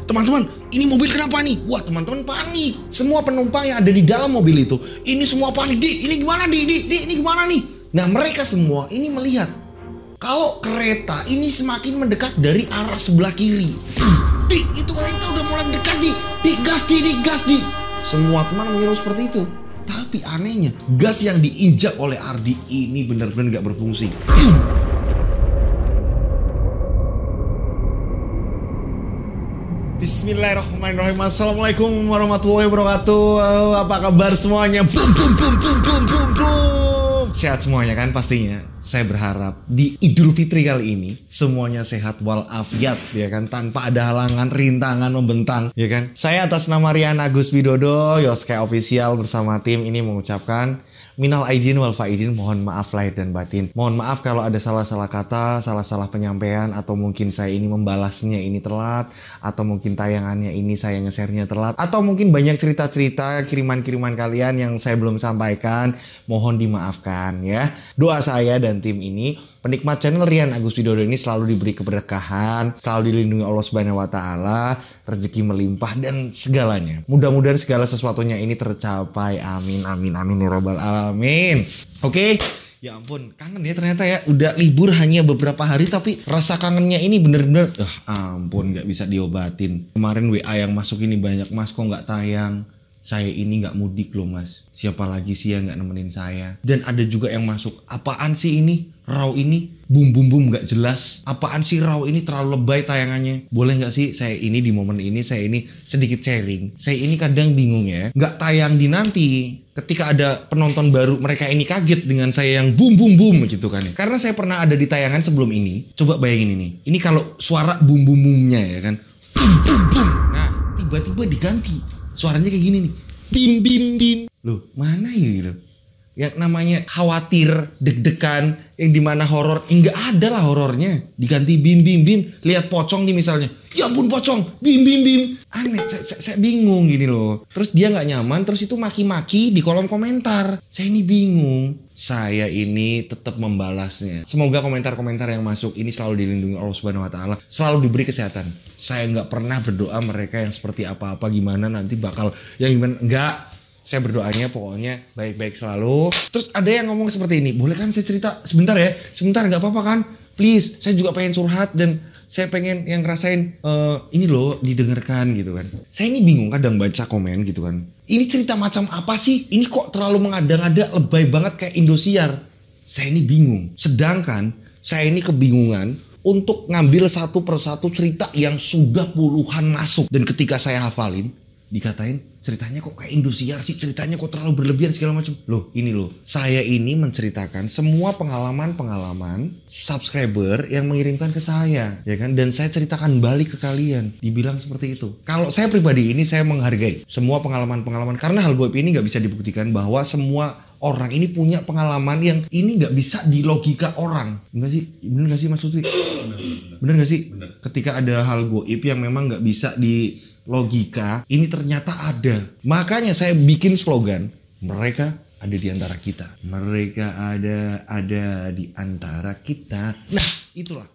Teman-teman, ini mobil kenapa nih? Wah, teman-teman panik. Semua penumpang yang ada di dalam mobil itu, ini semua panik. Ini gimana ini gimana nih? Nah, mereka semua ini melihat kalau kereta ini semakin mendekat dari arah sebelah kiri. Itu kereta udah mulai mendekat gas di. Semua teman mengira seperti itu. Tapi anehnya, gas yang diinjak oleh Ardi ini benar-benar gak berfungsi. Bismillahirrahmanirrahim. Assalamualaikum warahmatullahi wabarakatuh. Apa kabar semuanya? Boom. Sehat semuanya kan pastinya. Saya berharap di Idul Fitri kali ini semuanya sehat walafiat, ya kan, tanpa ada halangan, rintangan, membentang, ya kan. Saya atas nama Rian Agus Widodo, Yoske Official bersama tim ini mengucapkan minal aidin wal faidin, mohon maaf lahir dan batin. Mohon maaf kalau ada salah-salah kata, salah-salah penyampaian, atau mungkin saya ini membalasnya ini telat, atau mungkin tayangannya ini saya nge-share-nya telat, atau mungkin banyak cerita-cerita kiriman-kiriman kalian yang saya belum sampaikan. Mohon dimaafkan ya. Doa saya dan tim ini, penikmat channel Rian Agus Widodo ini selalu diberi keberkahan, selalu dilindungi Allah Subhanahu wa taala, rezeki melimpah dan segalanya. Mudah-mudahan segala sesuatunya ini tercapai. Amin ya rabbal alamin. Oke. Ya ampun, kangen ya ternyata ya. Udah libur hanya beberapa hari tapi rasa kangennya ini bener-bener ampun, gak bisa diobatin. Kemarin WA yang masuk ini banyak, Mas kok gak tayang? Saya ini gak mudik loh mas. Siapa lagi sih yang gak nemenin saya? Dan ada juga yang masuk, apaan sih ini? Raw ini bum gak jelas. Apaan sih Raw ini terlalu lebay tayangannya? Boleh gak sih saya ini di momen ini saya ini sedikit sharing. Saya ini kadang bingung ya, gak tayang di nanti ketika ada penonton baru, mereka ini kaget dengan saya yang bum gitu kan ya. Karena saya pernah ada di tayangan sebelum ini. Coba bayangin ini. Ini kalau suara bumnya ya kan, bum. Nah tiba-tiba diganti, suaranya kayak gini nih, bim. Loh mana ini loh? Yang namanya khawatir, deg-degan, yang dimana horor, nggak ada lah horornya. Diganti bim. Lihat pocong nih misalnya, ya ampun pocong, bim. Aneh, saya bingung gini loh. Terus dia nggak nyaman, terus itu maki-maki di kolom komentar. Saya ini bingung. Saya ini tetap membalasnya. Semoga komentar-komentar yang masuk ini selalu dilindungi Allah Subhanahu wa taala, selalu diberi kesehatan. Saya nggak pernah berdoa mereka yang seperti apa-apa gimana nanti bakal yang gimana, enggak. Saya berdoanya pokoknya baik-baik selalu. Terus ada yang ngomong seperti ini, boleh kan saya cerita sebentar ya? Sebentar, nggak apa-apa kan? Please, saya juga pengen curhat dan saya pengen yang ngerasain ini loh didengarkan gitu kan. Saya ini bingung kadang baca komen gitu kan. Ini cerita macam apa sih? Ini kok terlalu mengada-ngada, lebay banget kayak Indosiar. Saya ini bingung. Sedangkan saya ini kebingungan untuk ngambil satu persatu cerita yang sudah puluhan masuk. Dan ketika saya hafalin, dikatain ceritanya kok kayak Indosiar sih, ceritanya kok terlalu berlebihan segala macam. Loh ini loh, saya ini menceritakan semua pengalaman subscriber yang mengirimkan ke saya, ya kan, dan saya ceritakan balik ke kalian. Dibilang seperti itu. Kalau saya pribadi ini saya menghargai semua pengalaman karena hal goib ini nggak bisa dibuktikan bahwa semua orang ini punya pengalaman yang ini nggak bisa dilogika orang. Enggak sih? Bener nggak sih Mas Lutfi? Bener nggak sih? Bener. Ketika ada hal goib yang memang nggak bisa di logika, ini ternyata ada. Makanya saya bikin slogan, mereka ada di antara kita. Mereka ada di antara kita. Nah, itulah.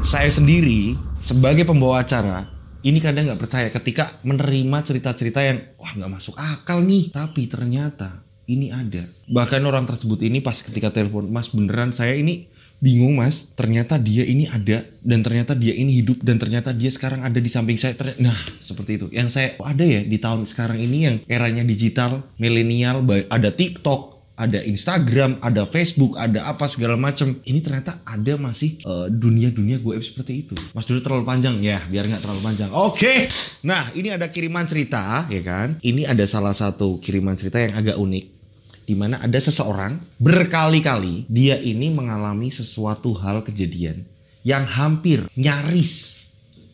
Saya sendiri sebagai pembawa acara, ini kadang nggak percaya ketika menerima cerita-cerita yang wah nggak masuk akal nih. Tapi ternyata ini ada. Bahkan orang tersebut ini pas ketika telepon, Mas beneran saya ini bingung mas, ternyata dia ini ada, dan ternyata dia ini hidup, dan ternyata dia sekarang ada di samping saya. Nah seperti itu yang saya ada ya di tahun sekarang ini yang eranya digital, milenial, ada TikTok, ada Instagram, ada Facebook, ada apa segala macam. Ini ternyata ada masih dunia-dunia goib seperti itu. Mas dulu terlalu panjang ya, biar nggak terlalu panjang. Oke. Nah ini ada kiriman cerita ya kan. Ini ada salah satu kiriman cerita yang agak unik, di mana ada seseorang berkali-kali dia ini mengalami sesuatu hal kejadian yang hampir nyaris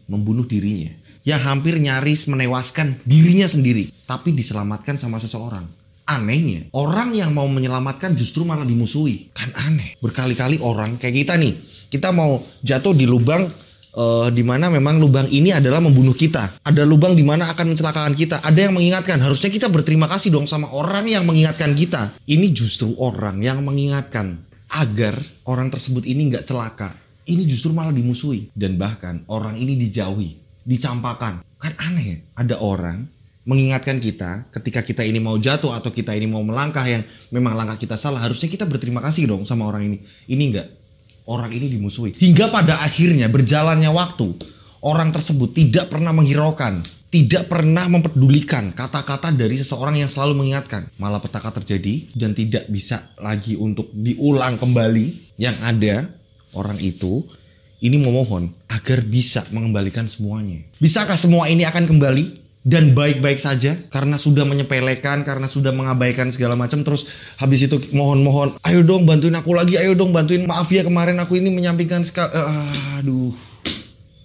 membunuh dirinya, yang hampir nyaris menewaskan dirinya sendiri, tapi diselamatkan sama seseorang. Anehnya, orang yang mau menyelamatkan justru malah dimusuhi. Kan aneh. Berkali-kali orang kayak kita nih, kita mau jatuh di lubang di mana memang lubang ini adalah membunuh kita. Ada lubang di mana akan mencelakakan kita. Ada yang mengingatkan. Harusnya kita berterima kasih dong sama orang yang mengingatkan kita. Ini justru orang yang mengingatkan agar orang tersebut ini nggak celaka. Ini justru malah dimusuhi. Dan bahkan orang ini dijauhi. dicampakkan. Kan aneh ya, ada orang mengingatkan kita ketika kita ini mau jatuh atau kita ini mau melangkah yang memang langkah kita salah, harusnya kita berterima kasih dong sama orang ini. Ini enggak, orang ini dimusuhi. Hingga pada akhirnya berjalannya waktu, orang tersebut tidak pernah menghiraukan, tidak pernah mempedulikan kata-kata dari seseorang yang selalu mengingatkan. Malah petaka terjadi dan tidak bisa lagi untuk diulang kembali. Yang ada, orang itu ini memohon agar bisa mengembalikan semuanya. Bisakah semua ini akan kembali dan baik-baik saja karena sudah menyepelekan, karena sudah mengabaikan segala macam, terus habis itu mohon-mohon, ayo dong bantuin aku lagi, ayo dong bantuin, maaf ya kemarin aku ini menyampingkan sekali. Aduh,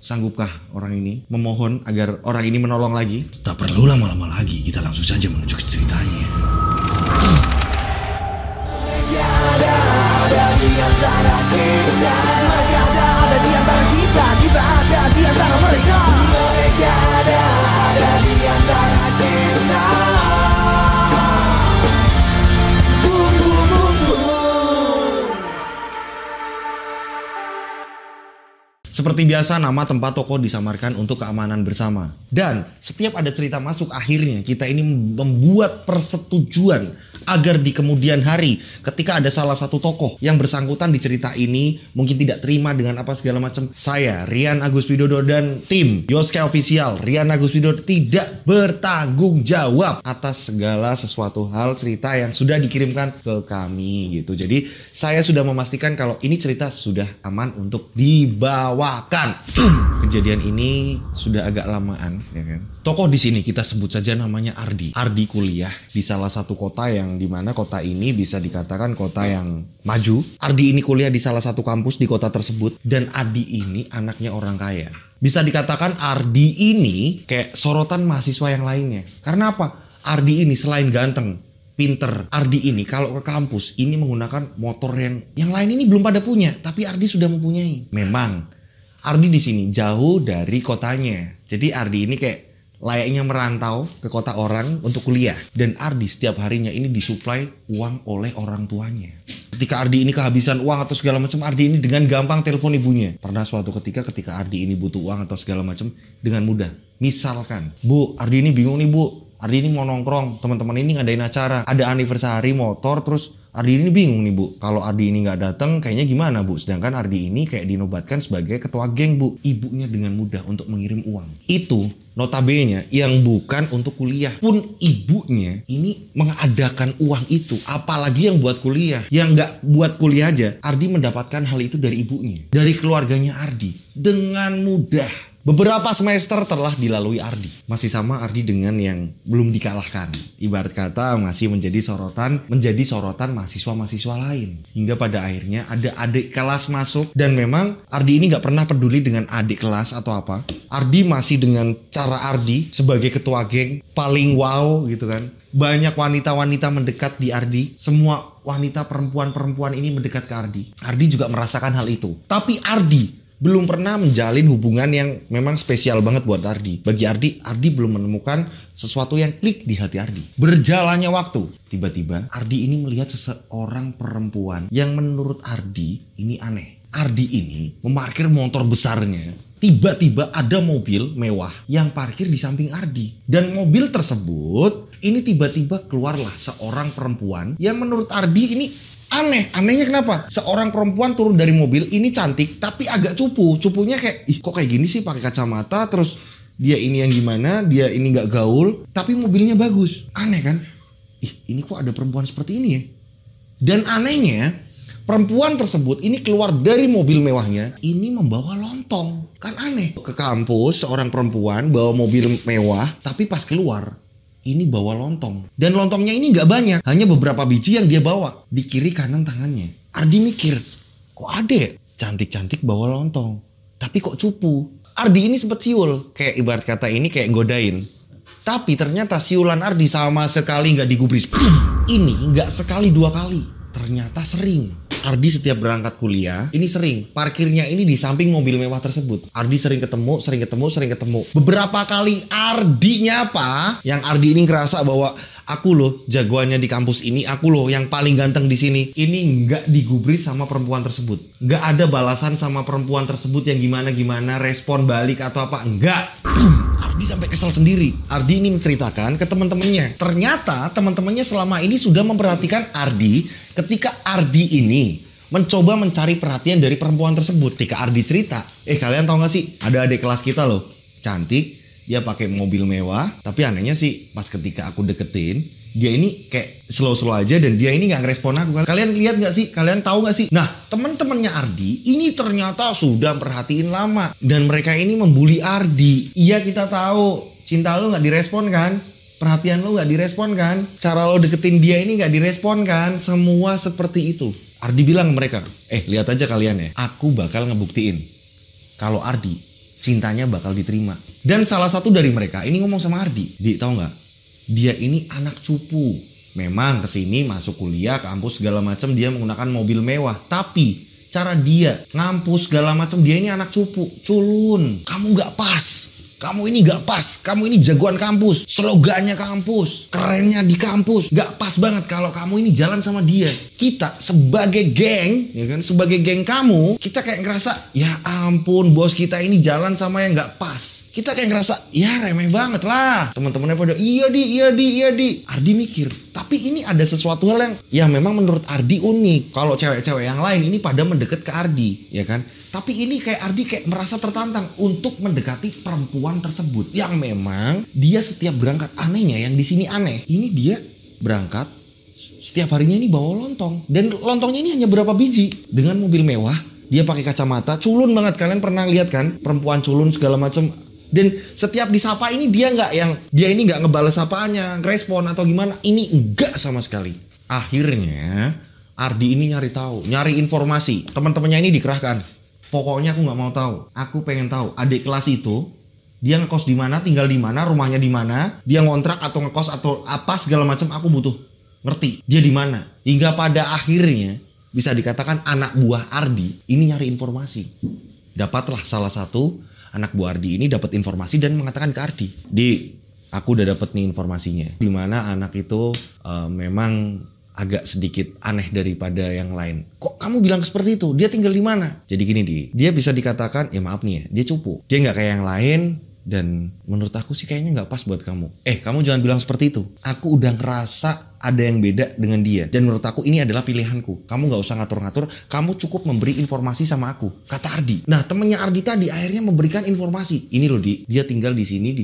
sanggupkah orang ini memohon agar orang ini menolong lagi? Tak perlu lama-lama lagi, kita langsung saja menuju ke ceritanya. Ada di antara kita, mereka ada di antara kita, kita ada di antara mereka. Mereka ada di antara kita. Boom, boom, boom, boom. Seperti biasa, nama tempat toko disamarkan untuk keamanan bersama. Dan setiap ada cerita masuk, akhirnya kita ini membuat persetujuan agar di kemudian hari ketika ada salah satu tokoh yang bersangkutan di cerita ini mungkin tidak terima dengan apa segala macam, saya Rian Agus Widodo dan tim Yoske Official Rian Agus Widodo tidak bertanggung jawab atas segala sesuatu hal cerita yang sudah dikirimkan ke kami gitu. Jadi saya sudah memastikan kalau ini cerita sudah aman untuk dibawakan. Kejadian ini sudah agak lamaan, ya kan. Tokoh di sini kita sebut saja namanya Ardi. Ardi kuliah di salah satu kota yang dimana kota ini bisa dikatakan kota yang maju. Ardi ini kuliah di salah satu kampus di kota tersebut dan Ardi ini anaknya orang kaya. Bisa dikatakan Ardi ini kayak sorotan mahasiswa yang lainnya. Karena apa? Ardi ini selain ganteng, pinter, Ardi ini kalau ke kampus ini menggunakan motor yang lain ini belum pada punya, tapi Ardi sudah mempunyai. Memang Ardi di sini jauh dari kotanya. Jadi Ardi ini kayak layaknya merantau ke kota orang untuk kuliah. Dan Ardi setiap harinya ini disuplai uang oleh orang tuanya. Ketika Ardi ini kehabisan uang atau segala macam, Ardi ini dengan gampang telepon ibunya. Pernah suatu ketika Ardi ini butuh uang atau segala macam, dengan mudah. Misalkan, Bu, Ardi ini bingung nih Bu. Ardi ini mau nongkrong, teman-teman ini ngadain acara, ada anniversary motor, terus Ardi ini bingung nih Bu, kalau Ardi ini nggak datang kayaknya gimana Bu? Sedangkan Ardi ini kayak dinobatkan sebagai ketua geng Bu. Ibunya dengan mudah untuk mengirim uang. Itu notabene yang bukan untuk kuliah pun ibunya ini mengadakan uang itu. Apalagi yang buat kuliah. Yang nggak buat kuliah aja, Ardi mendapatkan hal itu dari ibunya, dari keluarganya Ardi dengan mudah. Beberapa semester telah dilalui Ardi. Masih sama Ardi dengan yang belum dikalahkan. Ibarat kata masih menjadi sorotan mahasiswa-mahasiswa lain. Hingga pada akhirnya ada adik kelas masuk. Dan memang Ardi ini gak pernah peduli dengan adik kelas atau apa. Ardi masih dengan cara Ardi sebagai ketua geng paling wow gitu kan. Banyak wanita-wanita mendekat di Ardi. Semua wanita perempuan-perempuan ini mendekat ke Ardi. Ardi juga merasakan hal itu. Tapi Ardi belum pernah menjalin hubungan yang memang spesial banget buat Ardi. Bagi Ardi belum menemukan sesuatu yang klik di hati Ardi. Berjalannya waktu, tiba-tiba Ardi ini melihat seseorang perempuan yang menurut Ardi ini aneh. Ardi ini memarkir motor besarnya. Tiba-tiba ada mobil mewah yang parkir di samping Ardi. Dan mobil tersebut ini tiba-tiba keluarlah seorang perempuan yang menurut Ardi ini aneh. Anehnya kenapa? Seorang perempuan turun dari mobil, ini cantik tapi agak cupu. Cupunya kayak, ih kok kayak gini sih, pakai kacamata, terus dia ini yang gimana, dia ini gak gaul, tapi mobilnya bagus. Aneh kan? Ih, ini kok ada perempuan seperti ini ya? Dan anehnya, perempuan tersebut ini keluar dari mobil mewahnya, ini membawa lontong. Kan aneh. Ke kampus, seorang perempuan bawa mobil mewah, tapi pas keluar ini bawa lontong. Dan lontongnya ini gak banyak, hanya beberapa biji yang dia bawa di kiri kanan tangannya. Ardi mikir, kok ada cantik-cantik bawa lontong, tapi kok cupu. Ardi ini sempet siul, kayak ibarat kata ini kayak godain. Tapi ternyata siulan Ardi sama sekali gak digubris. Ini gak sekali dua kali, ternyata sering. Ardi setiap berangkat kuliah, ini sering parkirnya ini di samping mobil mewah tersebut. Ardi sering ketemu. Beberapa kali Ardi nyapa, yang Ardi ini ngerasa bahwa aku loh jagoannya di kampus ini, aku loh yang paling ganteng di sini. Ini nggak digubris sama perempuan tersebut. Nggak ada balasan sama perempuan tersebut yang gimana-gimana, respon balik atau apa. Enggak. Ardi sampai kesel sendiri. Ardi ini menceritakan ke teman-temannya. Ternyata teman-temannya selama ini sudah memperhatikan Ardi ketika Ardi ini mencoba mencari perhatian dari perempuan tersebut. Ketika Ardi cerita, kalian tahu gak sih, ada adik kelas kita loh, cantik, dia pakai mobil mewah, tapi anehnya sih pas ketika aku deketin, dia ini kayak slow-slow aja dan dia ini gak ngerespon aku. Kalian lihat gak sih? Kalian tahu gak sih? Nah, teman-temannya Ardi ini ternyata sudah perhatiin lama dan mereka ini membuli Ardi. Iya, kita tahu cinta lu gak direspon kan? Perhatian lu gak direspon kan? Cara lo deketin dia ini gak direspon kan? Semua seperti itu. Ardi bilang ke mereka, lihat aja kalian ya, aku bakal ngebuktiin kalau Ardi cintanya bakal diterima. Dan salah satu dari mereka ini ngomong sama Ardi, Di, tahu nggak? Dia ini anak cupu. Memang kesini masuk kuliah, kampus segala macam dia menggunakan mobil mewah. Tapi cara dia ngampus segala macam, dia ini anak cupu, culun. Kamu nggak pas. Kamu ini gak pas, kamu ini jagoan kampus, slogannya kampus, kerennya di kampus. Gak pas banget kalau kamu ini jalan sama dia. Kita sebagai geng, ya kan, sebagai geng kamu, kita kayak ngerasa, ya ampun bos kita ini jalan sama yang gak pas. Kita kayak ngerasa, ya remeh banget lah. Teman-temannya pada, iya di. Ardi mikir, tapi ini ada sesuatu hal yang memang menurut Ardi unik. Kalau cewek-cewek yang lain ini pada mendekat ke Ardi, ya kan. Tapi ini kayak Ardi kayak merasa tertantang untuk mendekati perempuan tersebut yang memang dia setiap berangkat. Anehnya yang di sini aneh. Ini dia berangkat setiap harinya ini bawa lontong dan lontongnya ini hanya berapa biji dengan mobil mewah. Dia pakai kacamata, culun banget. Kalian pernah lihat kan perempuan culun segala macam. Dan setiap disapa ini dia ini nggak ngebales sapaannya, ngerespon atau gimana. Ini enggak sama sekali. Akhirnya Ardi ini nyari informasi. Teman-temannya ini dikerahkan. Pokoknya aku nggak mau tahu. Aku pengen tahu adik kelas itu dia ngekos di mana, tinggal di mana, rumahnya di mana, dia ngontrak atau ngekos atau apa segala macam. Aku butuh ngerti dia di mana. Hingga pada akhirnya bisa dikatakan anak buah Ardi ini nyari informasi. Dapatlah salah satu anak buah Ardi ini dapat informasi dan mengatakan ke Ardi, Di, aku udah dapet nih informasinya. Di mana anak itu memang agak sedikit aneh daripada yang lain. Kok kamu bilang seperti itu? Dia tinggal di mana? Jadi gini, dia bisa dikatakan, ya maaf nih ya, dia cupu. Dia nggak kayak yang lain dan menurut aku sih kayaknya nggak pas buat kamu. Kamu jangan bilang seperti itu. Aku udah ngerasa ada yang beda dengan dia dan menurut aku ini adalah pilihanku. Kamu nggak usah ngatur-ngatur. Kamu cukup memberi informasi sama aku, kata Ardi. Nah, temennya Ardi tadi akhirnya memberikan informasi. Ini loh, Di, dia tinggal di sini.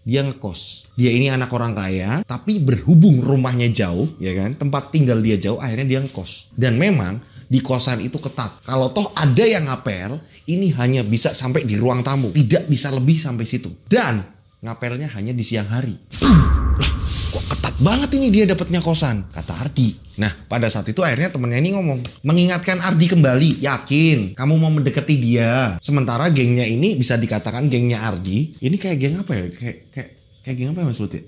Dia ngekos. Dia ini anak orang kaya, tapi berhubung rumahnya jauh, ya kan, tempat tinggal dia jauh, akhirnya dia ngekos. Dan memang di kosan itu ketat. Kalau toh ada yang ngapel, ini hanya bisa sampai di ruang tamu, tidak bisa lebih sampai situ. Dan ngapelnya hanya di siang hari. Lah, kok ketat banget ini dia dapatnya kosan, kata Ardi. Nah, pada saat itu akhirnya temennya ini ngomong, mengingatkan Ardi kembali, yakin kamu mau mendekati dia. Sementara gengnya ini bisa dikatakan gengnya Ardi, ini kayak geng apa ya? Kayak geng apa ya Mas Lut ya?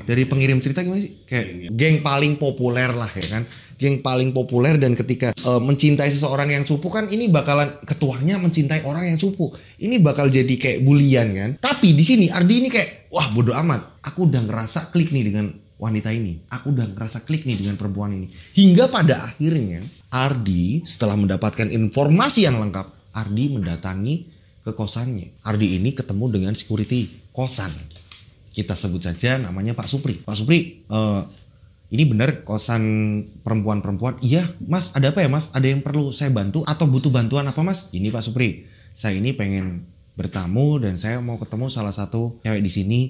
Dari pengirim cerita gimana sih? Kayak geng paling populer lah ya kan. Geng paling populer dan ketika mencintai seseorang yang cupu kan ini bakalan ketuanya mencintai orang yang cupu. Ini bakal jadi kayak bulian kan. Tapi di sini Ardi ini kayak, wah bodo amat. Aku udah ngerasa klik nih dengan wanita ini. Aku udah ngerasa klik nih dengan perempuan ini. Hingga pada akhirnya Ardi setelah mendapatkan informasi yang lengkap, Ardi mendatangi ke kosannya. Ardi ini ketemu dengan security kosan. Kita sebut saja namanya Pak Supri. Pak Supri, ini benar kosan perempuan-perempuan? Iya Mas, ada apa ya Mas? Ada yang perlu saya bantu atau butuh bantuan apa Mas? Ini Pak Supri, saya ini pengen bertamu dan saya mau ketemu salah satu cewek di sini,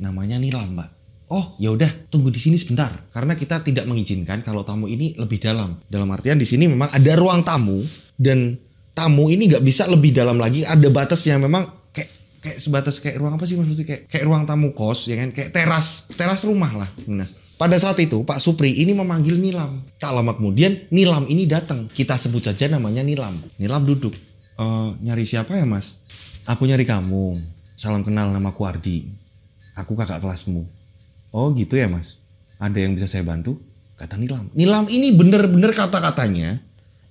namanya Nilam Mbak. Oh ya udah, tunggu di sini sebentar karena kita tidak mengizinkan kalau tamu ini lebih dalam. Dalam artian di sini memang ada ruang tamu dan tamu ini nggak bisa lebih dalam lagi. Ada batas yang memang kayak sebatas kayak ruang apa sih maksudnya, kayak ruang tamu kos ya kan, kayak teras rumah lah. Nah, pada saat itu Pak Supri ini memanggil Nilam. Tak lama kemudian Nilam ini datang. Kita sebut saja namanya Nilam. Nilam duduk. Nyari siapa ya Mas? Aku nyari kamu. Salam kenal, namaku Ardi. Aku kakak kelasmu. Oh gitu ya Mas. Ada yang bisa saya bantu? Kata Nilam. Nilam ini bener-bener kata-katanya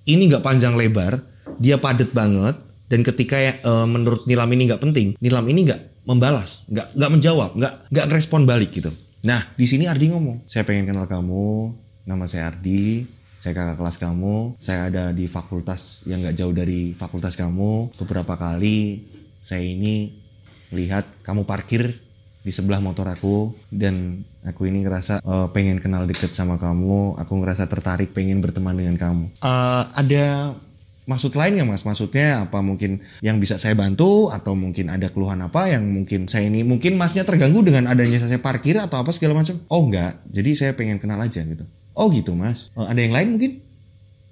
ini nggak panjang lebar, dia padat banget. Dan ketika menurut Nilam ini nggak penting, Nilam ini nggak membalas, nggak menjawab, nggak respon balik gitu. Nah di sini Ardi ngomong, saya pengen kenal kamu, nama saya Ardi, saya kakak kelas kamu, saya ada di fakultas yang nggak jauh dari fakultas kamu. Beberapa kali saya ini lihat kamu parkir di sebelah motor aku dan aku ini ngerasa pengen kenal deket sama kamu. Aku ngerasa tertarik pengen berteman dengan kamu. Ada maksud lain nggak mas? Maksudnya apa mungkin yang bisa saya bantu atau mungkin ada keluhan apa yang mungkin saya ini mungkin masnya terganggu dengan adanya saya parkir atau apa segala macam? Oh enggak, jadi saya pengen kenal aja gitu. Oh gitu mas. Ada yang lain mungkin?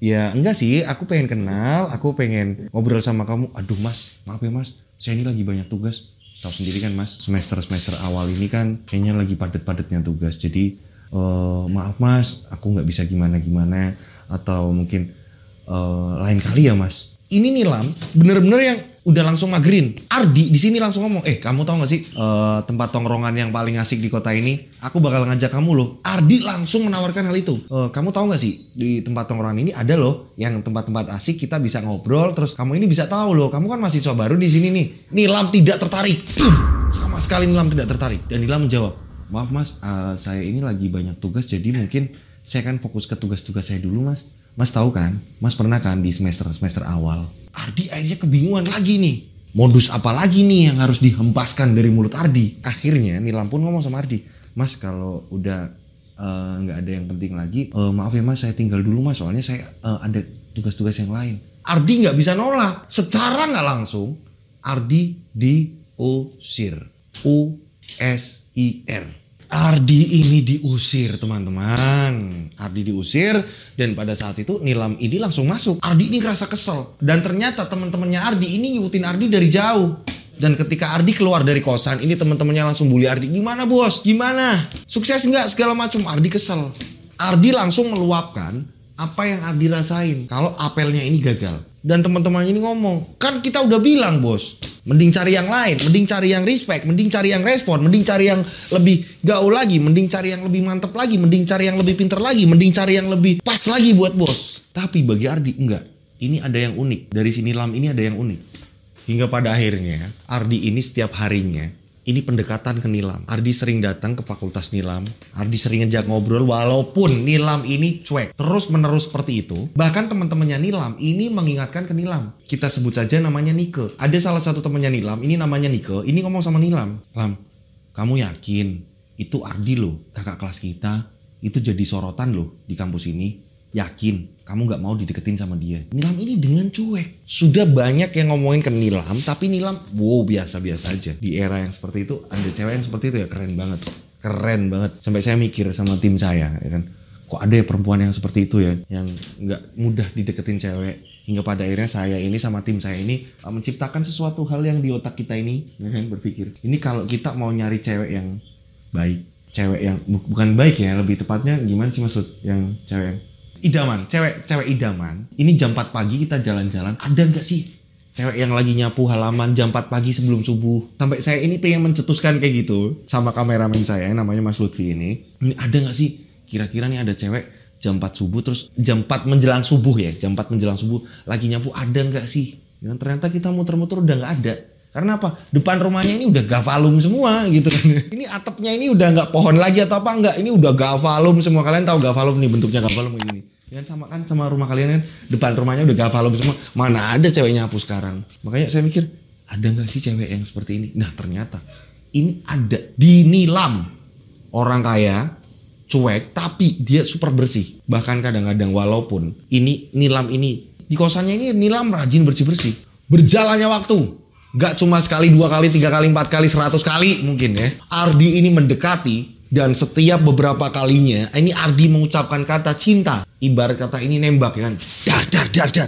Ya enggak sih, aku pengen kenal, aku pengen ngobrol sama kamu. Aduh mas, maaf ya mas, saya ini lagi banyak tugas. Tahu sendiri kan mas, semester awal ini kan kayaknya lagi padat-padatnya tugas. Jadi maaf mas, aku nggak bisa gimana-gimana atau mungkin lain kali ya mas. Ini Nilam bener-bener yang udah langsung magerin. Ardi di sini langsung ngomong, kamu tahu nggak sih tempat tongkrongan yang paling asik di kota ini? Aku bakal ngajak kamu loh. Ardi langsung menawarkan hal itu. Kamu tahu nggak sih di tempat tongkrongan ini ada loh yang tempat-tempat asik kita bisa ngobrol. Terus kamu ini bisa tahu loh. Kamu kan mahasiswa baru di sini nih. Nilam tidak tertarik. Sama sekali Nilam tidak tertarik. Dan Nilam menjawab, maaf mas, saya ini lagi banyak tugas. Jadi mungkin saya kan fokus ke tugas-tugas saya dulu mas. Mas tahu kan, mas pernah kan di semester awal. Ardi akhirnya kebingungan lagi nih. Modus apa lagi nih yang harus dihempaskan dari mulut Ardi. Akhirnya Nilam pun ngomong sama Ardi, mas kalau udah nggak ada yang penting lagi, maaf ya mas saya tinggal dulu mas, soalnya saya ada tugas-tugas yang lain. Ardi nggak bisa nolak. Secara nggak langsung Ardi diusir. USIR. Ardi ini diusir teman-teman. Ardi diusir dan pada saat itu Nilam ini langsung masuk. Ardi ini ngerasa kesel dan ternyata teman-temannya Ardi ini ngikutin Ardi dari jauh. Dan ketika Ardi keluar dari kosan ini teman-temannya langsung bully Ardi. Gimana bos? Gimana? Sukses nggak? Segala macam. Ardi kesel. Ardi langsung meluapkan apa yang Ardi rasain kalau apelnya ini gagal. Dan teman-temannya ini ngomong, kan kita udah bilang bos, mending cari yang lain, mending cari yang respect, mending cari yang respon, mending cari yang lebih gaul lagi, mending cari yang lebih mantep lagi, mending cari yang lebih pinter lagi, mending cari yang lebih pas lagi buat bos. Tapi bagi Ardi enggak, ini ada yang unik. Dari sini Nilam ini ada yang unik. Hingga pada akhirnya Ardi ini setiap harinya ini pendekatan ke Nilam. Ardi sering datang ke fakultas Nilam. Ardi sering ngejak ngobrol walaupun Nilam ini cuek. Terus menerus seperti itu. Bahkan teman-temannya Nilam ini mengingatkan ke Nilam. Kita sebut saja namanya Nike. Ada salah satu temannya Nilam, ini namanya Nike. Ini ngomong sama Nilam. Lam, kamu yakin itu Ardi loh, kakak kelas kita. Itu jadi sorotan loh di kampus ini. Yakin kamu gak mau dideketin sama dia. Nilam ini dengan cuek. Sudah banyak yang ngomongin ke Nilam, tapi Nilam wow biasa-biasa aja. Di era yang seperti itu ada cewek yang seperti itu ya, keren banget. Keren banget. Sampai saya mikir sama tim saya ya kan, kok ada ya perempuan yang seperti itu ya, yang gak mudah dideketin cewek. Hingga pada akhirnya saya ini sama tim saya ini menciptakan sesuatu hal yang di otak kita ini ya kan, berpikir ini kalau kita mau nyari cewek yang baik, cewek yang bukan baik ya, lebih tepatnya gimana sih maksud yang cewek yang idaman, cewek idaman. Ini jam 4 pagi kita jalan-jalan, ada nggak sih cewek yang lagi nyapu halaman jam 4 pagi sebelum subuh? Sampai saya ini pengen mencetuskan kayak gitu sama kameramen saya namanya Mas Lutfi ini. Ini ada nggak sih kira-kira nih ada cewek jam 4 subuh terus jam 4 menjelang subuh ya, jam 4 menjelang subuh lagi nyapu, ada nggak sih? Dan ternyata kita muter-muter udah nggak ada. Karena apa? Depan rumahnya ini udah gavalum semua gitu kan. Ini atapnya ini udah nggak pohon lagi atau apa enggak. Ini udah gavalum semua. Kalian tahu gavalum nih, bentuknya gavalum ini. Ya sama kan sama rumah kalian kan. Depan rumahnya udah gavalum semua. Mana ada cewek nyapu sekarang. Makanya saya mikir, ada nggak sih cewek yang seperti ini? Nah ternyata ini ada di Nilam. Orang kaya, cuek, tapi dia super bersih. Bahkan kadang-kadang walaupun ini Nilam ini di kosannya ini Nilam rajin bersih-bersih. Berjalannya waktu. Gak cuma sekali, 2 kali, 3 kali, 4 kali, 100 kali mungkin ya. Ardi ini mendekati dan setiap beberapa kalinya ini Ardi mengucapkan kata cinta. Ibarat kata ini nembak ya kan.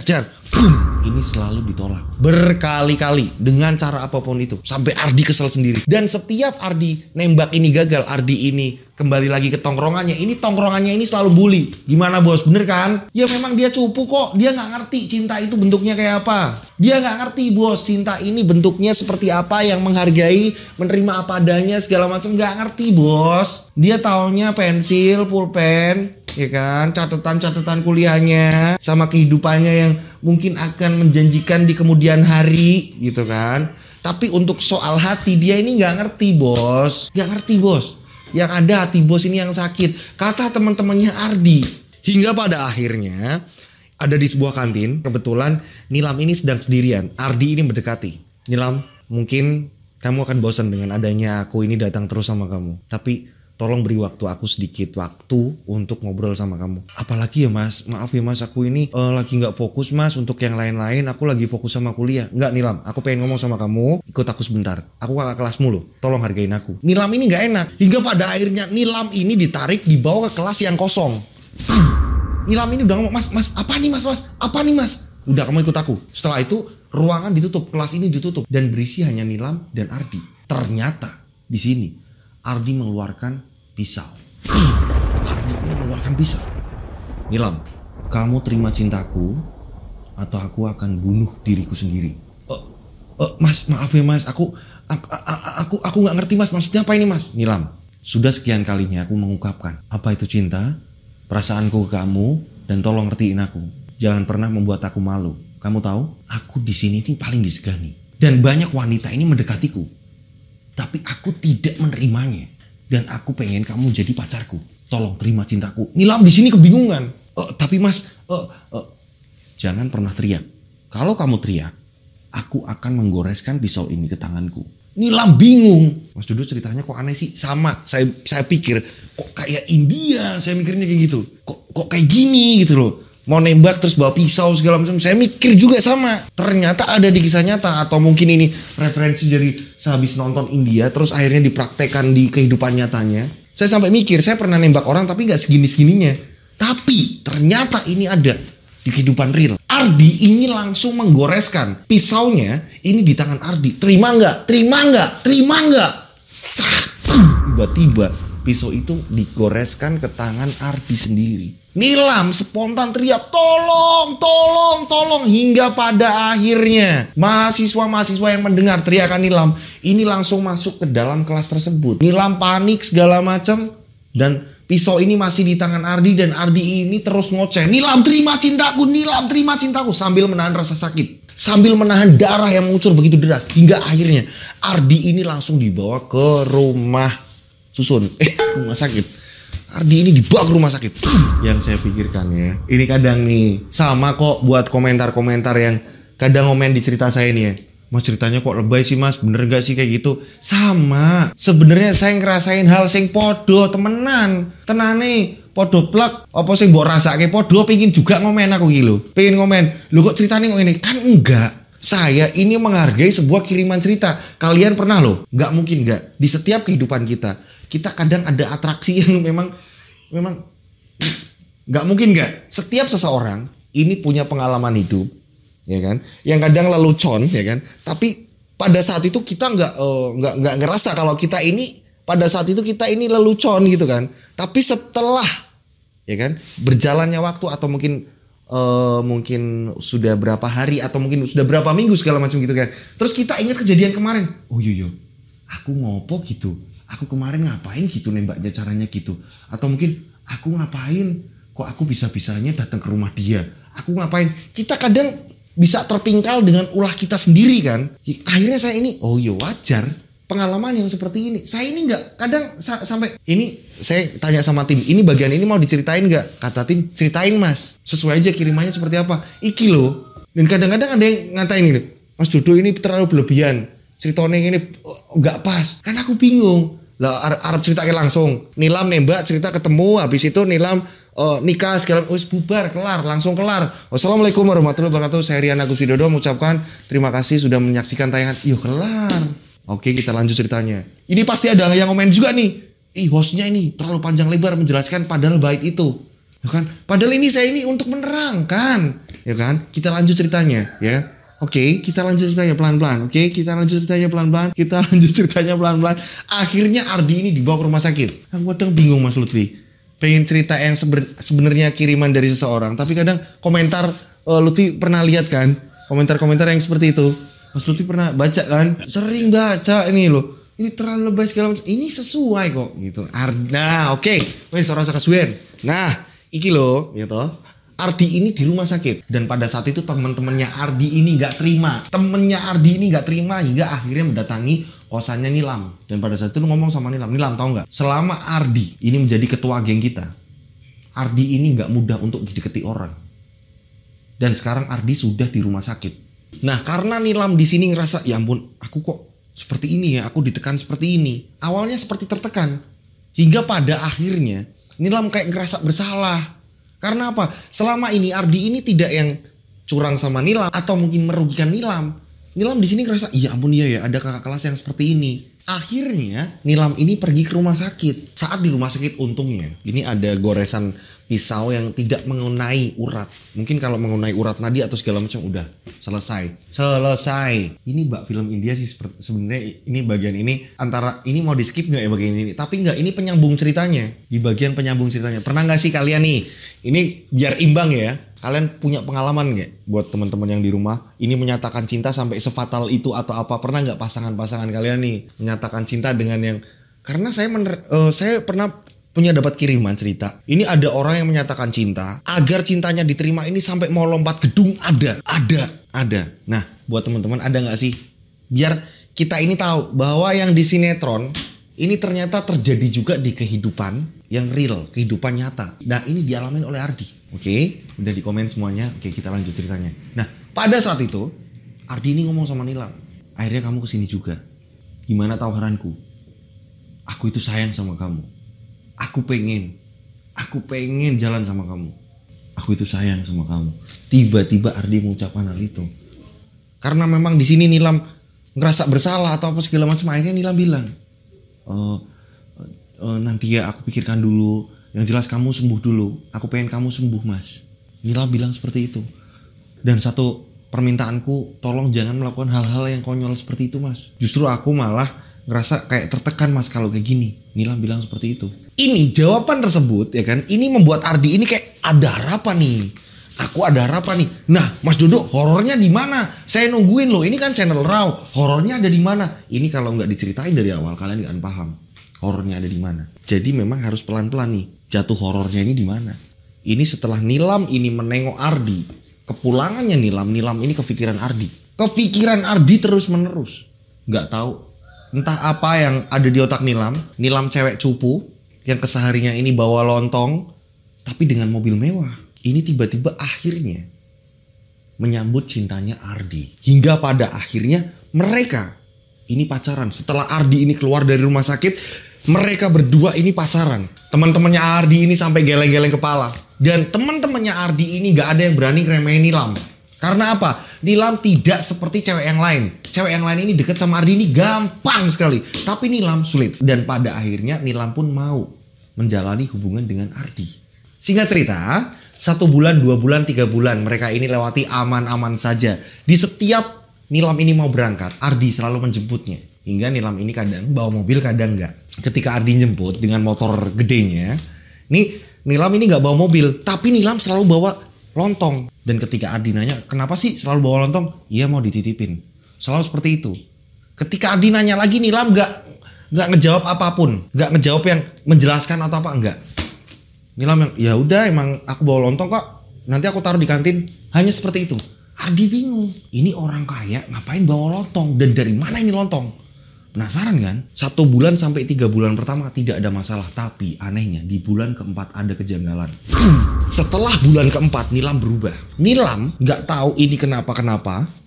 Dar. Boom. Ini selalu ditolak. Berkali-kali dengan cara apapun itu. Sampai Ardi kesel sendiri. Dan setiap Ardi nembak ini gagal, Ardi ini kembali lagi ke tongkrongannya. Ini tongkrongannya ini selalu bully. Gimana bos? Bener kan? Ya memang dia cupu kok. Dia gak ngerti cinta itu bentuknya kayak apa. Dia gak ngerti bos. Cinta ini bentuknya seperti apa, yang menghargai, menerima apa adanya segala macam. Gak ngerti bos. Dia taunya pensil, pulpen, ya kan, catatan-catatan kuliahnya sama kehidupannya yang mungkin akan menjanjikan di kemudian hari gitu kan. Tapi untuk soal hati dia ini nggak ngerti bos. Yang ada hati bos ini yang sakit, kata teman-temannya Ardi. Hingga pada akhirnya ada di sebuah kantin, kebetulan Nilam ini sedang sendirian. Ardi ini mendekati. Nilam, mungkin kamu akan bosan dengan adanya aku ini datang terus sama kamu. Tapi tolong beri waktu aku sedikit waktu untuk ngobrol sama kamu. Apalagi ya mas, maaf ya mas, aku ini lagi gak fokus mas untuk yang lain-lain. Aku lagi fokus sama kuliah. Enggak Nilam, aku pengen ngomong sama kamu. Ikut aku sebentar. Aku kakak kelasmu loh, tolong hargain aku. Nilam ini gak enak. Hingga pada akhirnya Nilam ini ditarik, dibawa ke kelas yang kosong. Nilam ini udah ngomong, mas, apa nih mas, apa nih mas? Udah kamu ikut aku. Setelah itu ruangan ditutup, kelas ini ditutup. Dan berisi hanya Nilam dan Ardi. Ternyata di sini Ardi mengeluarkan pisau. Ardi mengeluarkan pisau. Nilam, kamu terima cintaku atau aku akan bunuh diriku sendiri. Mas, maaf ya mas, aku nggak ngerti mas, maksudnya apa ini mas? Nilam, sudah sekian kalinya aku mengungkapkan apa itu cinta, perasaanku ke kamu, dan tolong ngertiin aku. Jangan pernah membuat aku malu. Kamu tahu, aku di sini ini paling disegani. Dan banyak wanita ini mendekatiku. Tapi aku tidak menerimanya. Dan aku pengen kamu jadi pacarku. Tolong terima cintaku. Nilam di sini kebingungan. Tapi mas, jangan pernah teriak. Kalau kamu teriak, aku akan menggoreskan pisau ini ke tanganku. Nilam bingung. Mas Dodo ceritanya kok aneh sih? Sama, saya pikir kok kayak India. Saya mikirnya kayak gitu. Kok kayak gini gitu loh. Mau nembak terus bawa pisau segala macam. Saya mikir juga sama. Ternyata ada di kisah nyata. Atau mungkin ini referensi dari sehabis nonton India terus akhirnya dipraktekkan di kehidupan nyatanya. Saya sampai mikir, saya pernah nembak orang tapi gak segini-segininya. Tapi ternyata ini ada di kehidupan real. Ardi ini langsung menggoreskan pisaunya ini di tangan Ardi. Terima nggak? Tiba-tiba pisau itu digoreskan ke tangan Ardi sendiri. Nilam spontan teriak, tolong. Hingga pada akhirnya mahasiswa-mahasiswa yang mendengar teriakan Nilam ini langsung masuk ke dalam kelas tersebut. Nilam panik segala macam dan pisau ini masih di tangan Ardi dan Ardi ini terus ngoceh. Nilam terima cintaku sambil menahan rasa sakit. Sambil menahan darah yang mengucur begitu deras. Hingga akhirnya Ardi ini langsung dibawa ke rumah sakit. Ardi ini dibawa ke rumah sakit. Yang saya pikirkan ya, ini kadang nih sama kok buat komentar-komentar yang kadang komen di cerita saya ini ya. Mas ceritanya kok lebay sih mas, bener gak sih kayak gitu? Sama, sebenarnya saya ngerasain hal sing podo temenan. Tenane podo plak, apa sing mbok rasake podo pengen juga ngomen aku gitu. Pengen ngomen, lu kok ceritanya kok ini? Kan enggak. Saya ini menghargai sebuah kiriman cerita. Kalian pernah loh? Nggak mungkin nggak. Di setiap kehidupan kita kadang ada atraksi yang memang nggak mungkin nggak. Setiap seseorang ini punya pengalaman hidup, ya kan? Yang kadang lelucon, ya kan? Tapi pada saat itu kita nggak ngerasa kalau kita ini pada saat itu kita ini lelucon gitu kan. Tapi setelah, ya kan, berjalannya waktu atau mungkin sudah berapa hari atau mungkin sudah berapa minggu segala macam gitu kan. Terus kita ingat kejadian kemarin. Oh iya, aku ngopo gitu. Aku kemarin ngapain gitu nembaknya caranya gitu. Atau mungkin aku ngapain kok aku bisa-bisanya datang ke rumah dia. Aku ngapain. Kita kadang bisa terpingkal dengan ulah kita sendiri kan. Akhirnya saya ini, oh iya wajar. Pengalaman yang seperti ini. Saya ini enggak, kadang sampai ini saya tanya sama tim, ini bagian ini mau diceritain enggak? Kata tim, ceritain mas. Sesuai aja kirimannya seperti apa. Iki loh. Dan kadang-kadang ada yang ngatain ini, Mas Dodo ini terlalu berlebihan. Ceritanya ini enggak pas. Kan aku bingung. Lah Arab ceritakan langsung. Nilam nembak, cerita ketemu, habis itu Nilam nikah segala bubar, langsung kelar. Wassalamualaikum warahmatullahi wabarakatuh. Saya Rian Agus Widodo mengucapkan terima kasih sudah menyaksikan tayangan. Yuk kelar. Oke, kita lanjut ceritanya. Ini pasti ada yang komen juga nih. Hostnya ini terlalu panjang lebar menjelaskan padahal bait itu. Ya kan? Padahal ini saya ini untuk menerangkan. Ya kan? Kita lanjut ceritanya, ya. Oke, kita lanjut ceritanya pelan-pelan. Kita lanjut ceritanya pelan-pelan. Akhirnya Ardi ini dibawa ke rumah sakit. Aku kadang bingung Mas Lutfi. Pengen cerita yang sebenarnya kiriman dari seseorang, tapi kadang komentar Lutfi pernah lihat kan? Komentar-komentar yang seperti itu. Mas Lutfi pernah baca kan? Sering baca ini loh. Ini terlalu lebay segala macam. Ini sesuai kok gitu. Nah, oke. Wes ora usah kesuwen. Nah, iki loh, gitu. Ardi ini di rumah sakit dan pada saat itu teman-temannya Ardi ini nggak terima, hingga akhirnya mendatangi kosannya Nilam. Dan pada saat itu lu ngomong sama Nilam, Nilam tahu nggak? Selama Ardi ini menjadi ketua geng kita, Ardi ini nggak mudah untuk didekati orang. Dan sekarang Ardi sudah di rumah sakit. Nah karena Nilam di sini ngerasa, ya ampun, aku kok seperti ini ya, aku ditekan seperti ini. Awalnya seperti tertekan, hingga pada akhirnya Nilam kayak ngerasa bersalah. Karena apa? Selama ini Ardi ini tidak yang curang sama Nilam atau mungkin merugikan Nilam. Nilam di sini ngerasa, iya ampun iya ya, ada kakak kelas yang seperti ini. Akhirnya Nilam ini pergi ke rumah sakit. Saat di rumah sakit untungnya ini ada goresan pisau yang tidak mengenai urat. Mungkin kalau mengenai urat nadi atau segala macam udah selesai. Ini film India sih sebenarnya, ini bagian ini antara ini mau di skip nggak ya bagian ini? Tapi nggak, ini penyambung ceritanya. Di bagian penyambung ceritanya. Pernah nggak sih kalian nih? Ini biar imbang ya. Kalian punya pengalaman nggak buat teman-teman yang di rumah ini menyatakan cinta sampai sefatal itu atau apa? Pernah nggak pasangan-pasangan kalian nih menyatakan cinta dengan yang, karena saya pernah punya dapat kiriman cerita. Ini ada orang yang menyatakan cinta agar cintanya diterima ini sampai mau lompat gedung. Ada. Nah buat teman-teman ada nggak sih? Biar kita ini tahu bahwa yang di sinetron ini ternyata terjadi juga di kehidupan yang real, kehidupan nyata. Nah ini dialamin oleh Ardi. Oke, udah di komen semuanya. Oke, kita lanjut ceritanya. Nah pada saat itu Ardi ini ngomong sama Nilam, akhirnya kamu kesini juga. Gimana tawaranku? Aku itu sayang sama kamu. Aku pengen jalan sama kamu. Aku itu sayang sama kamu. Tiba-tiba Ardi mengucapkan hal itu. Karena memang di sini Nilam ngerasa bersalah atau apa segala macam. Akhirnya Nilam bilang, nanti ya aku pikirkan dulu. Yang jelas kamu sembuh dulu. Aku pengen kamu sembuh mas. Nilam bilang seperti itu. Dan satu permintaanku, tolong jangan melakukan hal-hal yang konyol seperti itu mas. Justru aku malah ngerasa kayak tertekan mas kalau kayak gini. Nilam bilang seperti itu. Ini jawaban tersebut ya kan, ini membuat Ardi ini kayak ada harapan nih. Aku ada harapan nih. Nah, Mas Dodo, horornya di mana? Saya nungguin loh. Ini kan channel Raw. Horornya ada di mana? Ini kalau nggak diceritain dari awal kalian nggak akan paham. Horornya ada di mana? Jadi memang harus pelan-pelan nih. Jatuh horornya ini di mana? Ini setelah Nilam ini menengok Ardi, kepulangannya Nilam ini kepikiran Ardi. Kepikiran Ardi terus-menerus. Nggak tahu entah apa yang ada di otak Nilam. Nilam cewek cupu yang keseharinya ini bawa lontong tapi dengan mobil mewah. Ini tiba-tiba akhirnya menyambut cintanya Ardi. Hingga pada akhirnya mereka ini pacaran. Setelah Ardi ini keluar dari rumah sakit, mereka berdua ini pacaran. Teman-temannya Ardi ini sampai geleng-geleng kepala. Dan teman-temannya Ardi ini gak ada yang berani ngeremehin Nilam. Karena apa? Nilam tidak seperti cewek yang lain. Cewek yang lain ini deket sama Ardi ini gampang sekali. Tapi Nilam sulit. Dan pada akhirnya Nilam pun mau menjalani hubungan dengan Ardi. Singkat cerita, 1 bulan, 2 bulan, 3 bulan mereka ini lewati aman-aman saja. Di setiap Nilam ini mau berangkat, Ardi selalu menjemputnya. Hingga Nilam ini kadang bawa mobil, kadang enggak. Ketika Ardi jemput dengan motor gedenya, nih Nilam ini enggak bawa mobil, tapi Nilam selalu bawa lontong. Dan ketika Ardi nanya, kenapa sih selalu bawa lontong? Iya mau dititipin. Selalu seperti itu. Ketika Ardi nanya lagi, Nilam enggak ngejawab apapun, nggak ngejawab yang menjelaskan atau apa, enggak. Nilam yang ya udah emang aku bawa lontong kok, nanti aku taruh di kantin. Hanya seperti itu. Ardi bingung, ini orang kaya ngapain bawa lontong dan dari mana ini lontong? Penasaran kan? 1 bulan sampai 3 bulan pertama tidak ada masalah, tapi anehnya di bulan keempat ada kejanggalan. Setelah bulan keempat Nilam berubah. Nilam nggak tahu ini kenapa,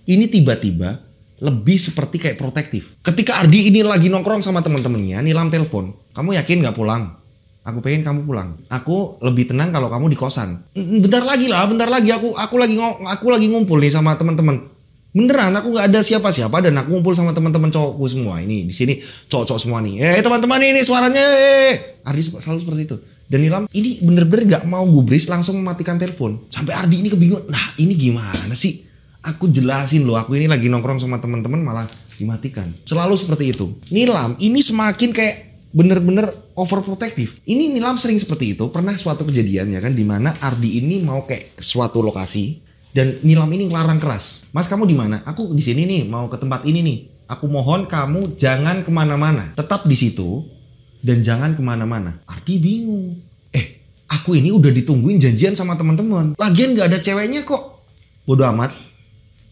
ini tiba-tiba lebih seperti kayak protektif. Ketika Ardi ini lagi nongkrong sama teman-temannya, Nilam telepon, kamu yakin nggak pulang? Aku pengen kamu pulang. Aku lebih tenang kalau kamu di kosan. Bentar lagi. Aku lagi ngumpul nih sama teman-teman. Beneran, aku nggak ada siapa-siapa dan aku ngumpul sama teman-teman cowokku semua. Ini di sini cowok-cowok semua nih. Teman-teman ini suaranya. Ardi selalu seperti itu. Dan Nilam ini bener-bener nggak mau gubris, langsung mematikan telepon. Sampai Ardi ini kebingungan. Nah ini gimana sih? Aku jelasin loh, aku ini lagi nongkrong sama teman-teman malah dimatikan. Selalu seperti itu. Nilam ini semakin kayak bener-bener overprotective. Ini Nilam sering seperti itu. Pernah suatu kejadian ya kan, dimana Ardi ini mau kayak suatu lokasi dan Nilam ini ngelarang keras. Mas kamu di mana? Aku di sini nih, mau ke tempat ini nih. Aku mohon kamu jangan kemana-mana, tetap di situ dan jangan kemana-mana. Ardi bingung. Aku ini udah ditungguin janjian sama teman-teman. Lagian gak ada ceweknya kok. Bodoh amat.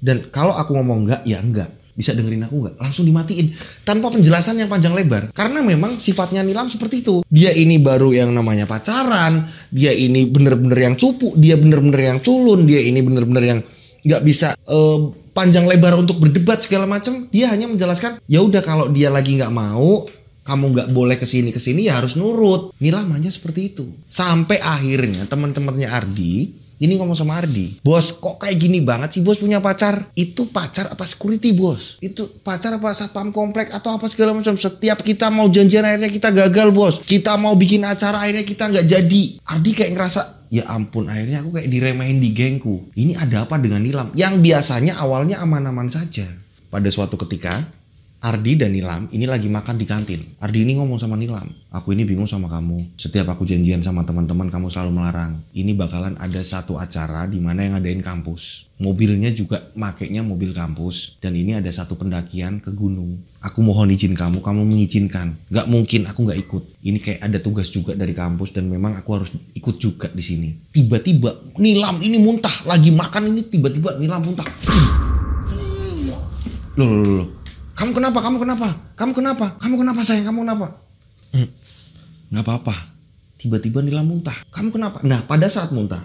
Dan kalau aku ngomong enggak, ya enggak. Bisa dengerin aku enggak? Langsung dimatiin. Tanpa penjelasan yang panjang lebar. Karena memang sifatnya Nilam seperti itu. Dia ini baru yang namanya pacaran. Dia ini bener-bener yang cupu. Dia bener-bener yang culun. Dia ini bener-bener yang gak bisa panjang lebar untuk berdebat segala macam. Dia hanya menjelaskan, ya udah kalau dia lagi gak mau, kamu nggak boleh kesini ya harus nurut. Nilam hanya seperti itu. Sampai akhirnya teman-temannya Ardi ini ngomong sama Ardi, bos kok kayak gini banget sih bos punya pacar? Itu pacar apa security bos? Itu pacar apa satpam komplek atau apa segala macam? Setiap kita mau janjian akhirnya kita gagal bos. Kita mau bikin acara akhirnya kita nggak jadi. Ardi kayak ngerasa, ya ampun akhirnya aku kayak diremehin di gengku. Ini ada apa dengan Nilam? Yang biasanya awalnya aman-aman saja. Pada suatu ketika Ardi dan Nilam ini lagi makan di kantin. Ardi ini ngomong sama Nilam, aku ini bingung sama kamu. Setiap aku janjian sama teman-teman kamu selalu melarang. Ini bakalan ada satu acara di mana yang ngadain kampus. Mobilnya juga makainya mobil kampus. Dan ini ada satu pendakian ke gunung. Aku mohon izin kamu mengizinkan. Gak mungkin aku gak ikut. Ini kayak ada tugas juga dari kampus dan memang aku harus ikut juga di sini. Tiba-tiba Nilam ini muntah. Lagi makan ini tiba-tiba Nilam muntah. Loh. Kamu kenapa sayang? Kamu kenapa? Nggak apa-apa. Tiba-tiba Nilam muntah. Kamu kenapa? Nah pada saat muntah,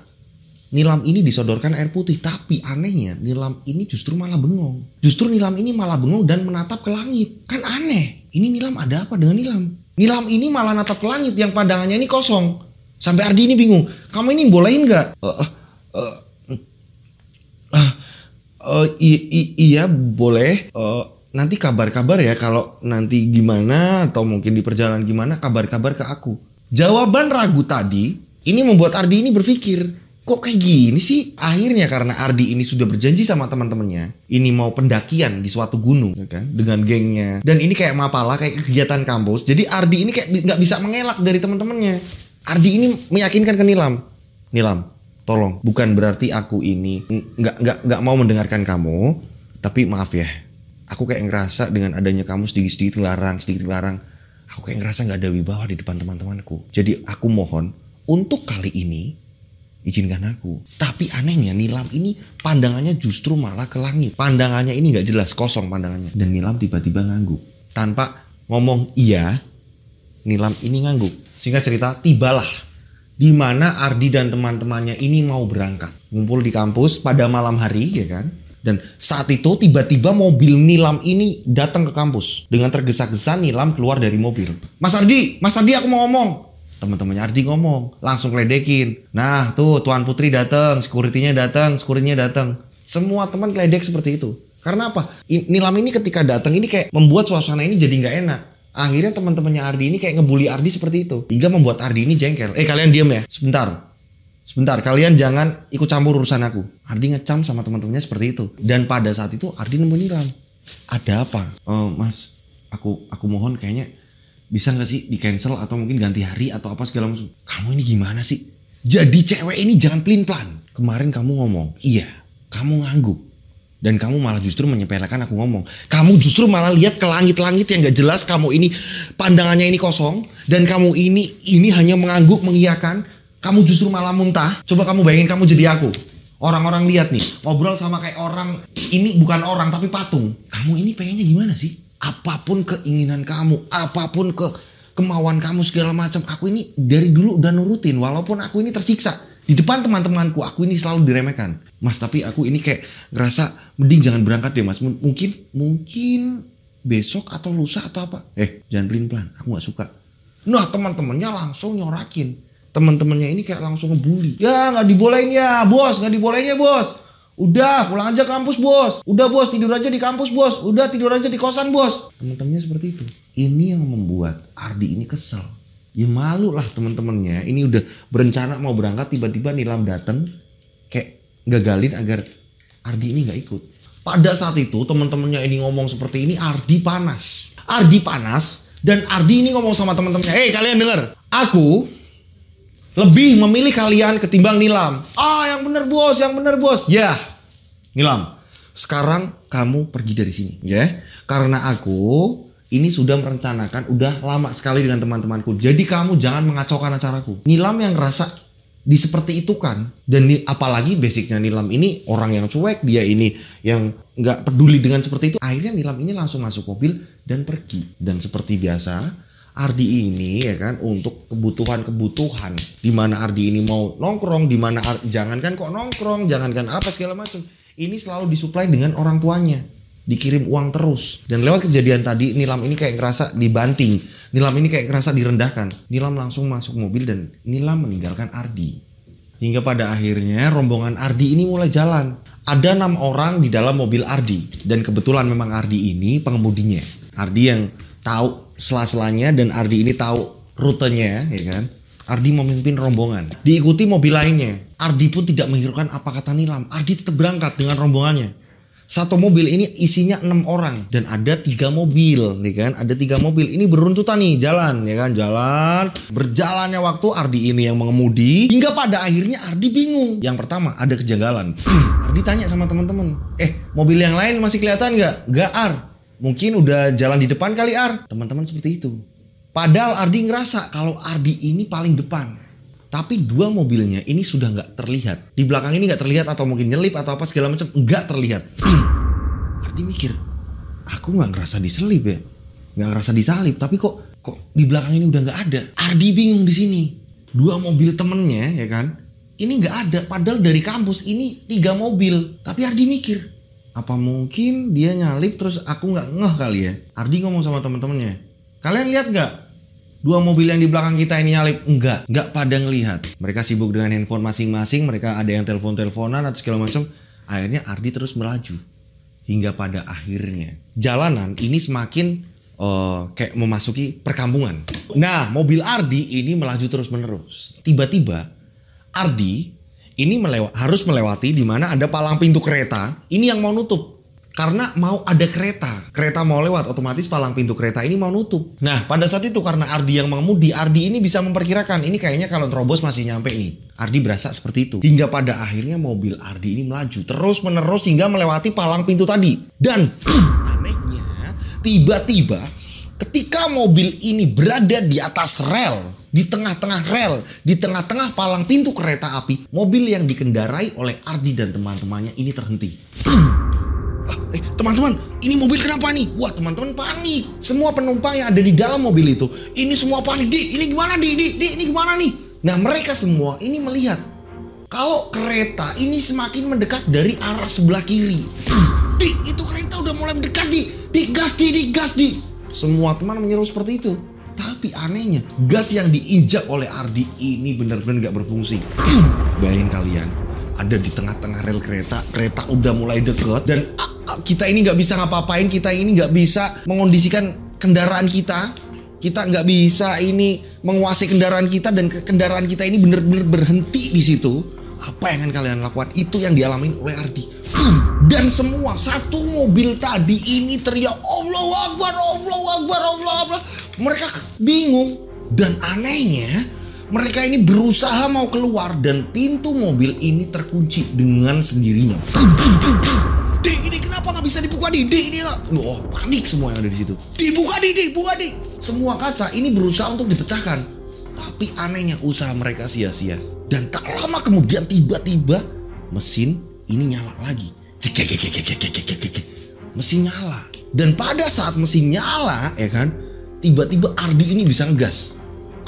Nilam ini disodorkan air putih. Tapi anehnya Nilam ini justru malah bengong. Justru Nilam ini malah bengong dan menatap ke langit. Kan aneh. Ini Nilam ada apa dengan Nilam? Nilam ini malah natap ke langit yang pandangannya ini kosong. Sampai Ardi ini bingung. Kamu ini bolehin nggak? Iya boleh. Nanti kabar-kabar ya kalau nanti gimana atau mungkin di perjalanan gimana kabar-kabar ke aku. Jawaban ragu tadi ini membuat Ardi ini berpikir, kok kayak gini sih? Akhirnya karena Ardi ini sudah berjanji sama teman-temannya, ini mau pendakian di suatu gunung ya kan, dengan gengnya. Dan ini kayak mapala, kayak kegiatan kampus. Jadi Ardi ini kayak nggak bisa mengelak dari teman-temannya. Ardi ini meyakinkan ke Nilam, tolong, bukan berarti aku ini nggak mau mendengarkan kamu, tapi maaf ya. Aku kayak ngerasa dengan adanya kamu sedikit-sedikit larang. Aku kayak ngerasa gak ada wibawa di depan teman-temanku. Jadi aku mohon untuk kali ini izinkan aku. Tapi anehnya Nilam ini pandangannya justru malah ke langit. Pandangannya ini gak jelas, kosong pandangannya. Dan Nilam tiba-tiba ngangguk. Tanpa ngomong iya, Nilam ini ngangguk. Singkat cerita, tibalah di mana Ardi dan teman-temannya ini mau berangkat. Ngumpul di kampus pada malam hari ya kan. Dan saat itu tiba-tiba mobil Nilam ini datang ke kampus. Dengan tergesa-gesa Nilam keluar dari mobil. Mas Ardi aku mau ngomong. Teman-temannya Ardi ngomong, langsung ledekin. Nah tuh Tuan Putri datang, security-nya datang. Semua teman ledek seperti itu. Karena apa? Nilam ini ketika datang ini kayak membuat suasana ini jadi gak enak. Akhirnya teman-temannya Ardi ini kayak ngebully Ardi seperti itu. Hingga membuat Ardi ini jengkel. Kalian diem ya, Sebentar, kalian jangan ikut campur urusan aku. Ardi ngecam sama teman-temannya seperti itu. Dan pada saat itu Ardi nemu Nilam. Ada apa? Mas, aku mohon kayaknya bisa gak sih di cancel atau mungkin ganti hari atau apa segala macam. Kamu ini gimana sih? Jadi cewek ini jangan pelin-pelan. Kemarin kamu ngomong, iya, kamu ngangguk. Dan kamu malah justru menyepelekan aku ngomong. Kamu justru malah lihat ke langit-langit yang gak jelas. Kamu ini pandangannya ini kosong. Dan kamu ini hanya mengangguk, mengiyakan. Kamu justru malah muntah. Coba kamu bayangin kamu jadi aku. Orang-orang lihat nih, ngobrol sama kayak orang. Ini bukan orang tapi patung. Kamu ini pengennya gimana sih? Apapun keinginan kamu, apapun kemauan kamu segala macam. Aku ini dari dulu udah nurutin. Walaupun aku ini tersiksa. Di depan teman-temanku, aku ini selalu diremehkan. Mas, tapi aku ini kayak ngerasa mending jangan berangkat deh mas. Mungkin besok atau lusa atau apa. Jangan pelin-pelan, aku gak suka. Nah teman-temannya langsung nyorakin. Teman-temannya ini kayak langsung ngebully. Ya nggak dibolehin ya bos, nggak dibolehin ya bos. Udah pulang aja kampus bos. Udah bos tidur aja di kampus bos. Udah tidur aja di kosan bos. Teman-temannya seperti itu. Ini yang membuat Ardi ini kesel. Ya malu lah teman-temannya. Ini udah berencana mau berangkat tiba-tiba Nilam dateng kayak gagalin agar Ardi ini nggak ikut. Pada saat itu teman-temannya ini ngomong seperti ini, Ardi panas. Dan Ardi ini ngomong sama teman-temannya, kalian dengar? Aku lebih memilih kalian ketimbang Nilam. Yang bener bos. Ya, Nilam, sekarang kamu pergi dari sini. Ya, karena aku ini sudah merencanakan udah lama sekali dengan teman-temanku. Jadi kamu jangan mengacaukan acaraku. Nilam yang ngerasa Diseperti itu kan. Dan apalagi basicnya Nilam ini orang yang cuek, dia ini yang nggak peduli dengan seperti itu. Akhirnya Nilam ini langsung masuk mobil dan pergi. Dan seperti biasa, Ardi ini ya kan untuk kebutuhan di mana Ardi ini mau nongkrong, di mana jangankan kok nongkrong, jangankan apa segala macam. Ini selalu disuplai dengan orang tuanya. Dikirim uang terus. Dan lewat kejadian tadi Nilam ini kayak ngerasa dibanting. Nilam ini kayak ngerasa direndahkan. Nilam langsung masuk mobil dan Nilam meninggalkan Ardi. Hingga pada akhirnya rombongan Ardi ini mulai jalan. Ada 6 orang di dalam mobil Ardi. Dan kebetulan memang Ardi ini pengemudinya. Ardi yang tahu sela-selanya dan Ardi ini tahu rutenya ya kan. Ardi memimpin rombongan. Diikuti mobil lainnya. Ardi pun tidak menghiraukan apa kata Nilam. Ardi tetap berangkat dengan rombongannya. Satu mobil ini isinya 6 orang dan ada 3 mobil, nih kan? Ada 3 mobil. Ini beruntutan nih jalan, ya kan? Jalan. Berjalannya waktu Ardi ini yang mengemudi hingga pada akhirnya Ardi bingung. Yang pertama ada kejanggalan. Ardi tanya sama teman-teman, mobil yang lain masih kelihatan nggak? Nggak, Ar. Mungkin udah jalan di depan kali, Ar. Teman-teman seperti itu. Padahal Ardi ngerasa kalau Ardi ini paling depan. Tapi 2 mobilnya ini sudah nggak terlihat. Di belakang ini nggak terlihat atau mungkin nyelip atau apa segala macam, nggak terlihat. Ardi mikir, aku nggak ngerasa diselip ya, nggak ngerasa disalip. Tapi kok di belakang ini udah nggak ada. Ardi bingung di sini. 2 mobil temennya ya kan, ini nggak ada. Padahal dari kampus ini 3 mobil. Tapi Ardi mikir, apa mungkin dia nyalip terus aku nggak ngeh kali ya. Ardi ngomong sama teman-temannya, kalian lihat nggak? 2 mobil yang di belakang kita ini nyalip. Enggak pada ngelihat. Mereka sibuk dengan handphone masing-masing. Mereka ada yang telepon-teleponan atau segala macam. Akhirnya Ardi terus melaju. Hingga pada akhirnya jalanan ini semakin kayak memasuki perkampungan. Nah, mobil Ardi ini melaju terus menerus. Tiba-tiba Ardi ini harus melewati di mana ada palang pintu kereta. Ini yang mau nutup. Karena mau ada kereta mau lewat, otomatis palang pintu kereta ini mau nutup. Nah pada saat itu karena Ardi yang mengemudi, Ardi ini bisa memperkirakan ini kayaknya kalau terobos masih nyampe nih. Ardi berasa seperti itu. Hingga pada akhirnya mobil Ardi ini melaju terus menerus hingga melewati palang pintu tadi. Dan anehnya tiba-tiba ketika mobil ini berada di atas rel, di tengah-tengah rel, di tengah-tengah palang pintu kereta api, mobil yang dikendarai oleh Ardi dan teman-temannya ini terhenti. Teman-teman, ini mobil kenapa nih? Wah, teman-teman panik. Semua penumpang yang ada di dalam mobil itu, ini semua panik. Ini gimana, Di, ini gimana nih? Nah, mereka semua ini melihat kalau kereta ini semakin mendekat dari arah sebelah kiri. Di, itu kereta udah mulai mendekat, Di, gas, Di. Semua teman menyeru seperti itu. Tapi anehnya, gas yang diinjak oleh Ardi ini benar-benar gak berfungsi. Bayangin kalian, ada di tengah-tengah rel kereta udah mulai deket dan kita ini nggak bisa ngapa-ngapain, kita ini nggak bisa mengondisikan kendaraan kita nggak bisa ini menguasai kendaraan kita dan kendaraan kita ini benar-benar berhenti di situ. Apa yang akan kalian lakukan? Itu yang dialami oleh Ardi. Dan semua satu mobil tadi ini teriak Allahu Akbar, Allahu Akbar, Allahu Akbar. Mereka bingung dan anehnya mereka ini berusaha mau keluar dan pintu mobil ini terkunci dengan sendirinya. Ini kenapa nggak bisa dibuka, Di? Oh, panik semua yang ada di situ. Dibuka, Di. Semua kaca ini berusaha untuk dipecahkan. Tapi anehnya usaha mereka sia-sia. Dan tak lama kemudian tiba-tiba mesin ini nyala lagi. Mesin nyala. Dan pada saat mesin nyala, ya kan, tiba-tiba Ardi ini bisa ngegas.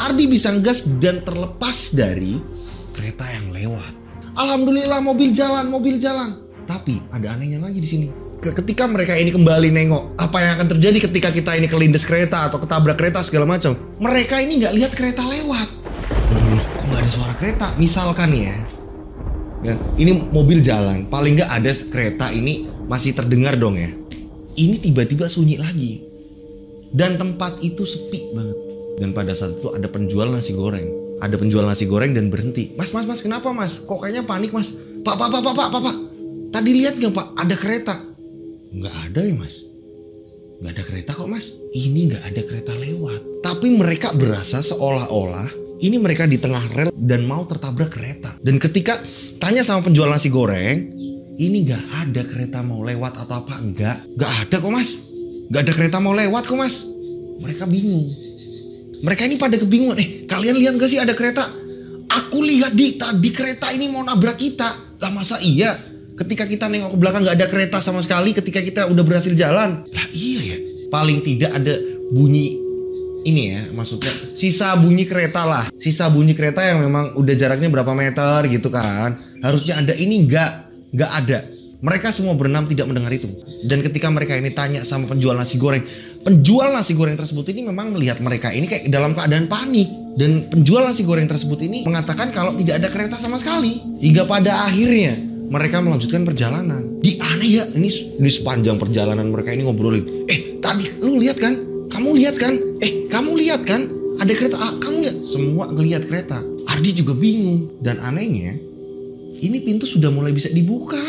Ardi bisa ngegas dan terlepas dari kereta yang lewat. Alhamdulillah mobil jalan. Tapi ada anehnya lagi di sini. Ketika mereka ini kembali nengok apa yang akan terjadi ketika kita ini kelindes kereta atau ketabrak kereta segala macam, mereka ini nggak lihat kereta lewat. Kok nggak ada suara kereta? Misalkan ya, ini mobil jalan, paling nggak ada kereta ini masih terdengar dong ya. Ini tiba-tiba sunyi lagi dan tempat itu sepi banget. Dan pada saat itu ada penjual nasi goreng. Ada penjual nasi goreng dan berhenti. Mas, kenapa mas? Kok kayaknya panik mas? Pak. Tadi lihat gak Pak, ada kereta? Nggak ada ya mas. Nggak ada kereta kok mas. Ini nggak ada kereta lewat. Tapi mereka berasa seolah-olah ini mereka di tengah rel dan mau tertabrak kereta. Dan ketika tanya sama penjual nasi goreng, ini nggak ada kereta mau lewat atau apa? Nggak ada kok mas. Nggak ada kereta mau lewat kok mas. Mereka bingung. Mereka ini pada kebingungan. Kalian lihat gak sih ada kereta? Aku lihat tadi kereta ini mau nabrak kita. Lah masa iya? Ketika kita nengok ke belakang gak ada kereta sama sekali ketika kita udah berhasil jalan. Lah iya ya. Paling tidak ada bunyi ini ya, maksudnya sisa bunyi kereta lah. Sisa bunyi kereta yang memang udah jaraknya berapa meter gitu kan. Harusnya ada, ini nggak ada. Mereka semua berenam tidak mendengar itu. Dan ketika mereka ini tanya sama penjual nasi goreng tersebut ini memang melihat mereka ini kayak dalam keadaan panik. Dan penjual nasi goreng tersebut ini mengatakan kalau tidak ada kereta sama sekali. Hingga pada akhirnya mereka melanjutkan perjalanan. Aneh ya, ini sepanjang perjalanan mereka ini ngobrolin. Tadi lu lihat kan? Kamu lihat kan? Kamu lihat kan? Ada kereta. Kamu lihat? Semua ngelihat kereta. Ardi juga bingung. Dan anehnya, ini pintu sudah mulai bisa dibuka.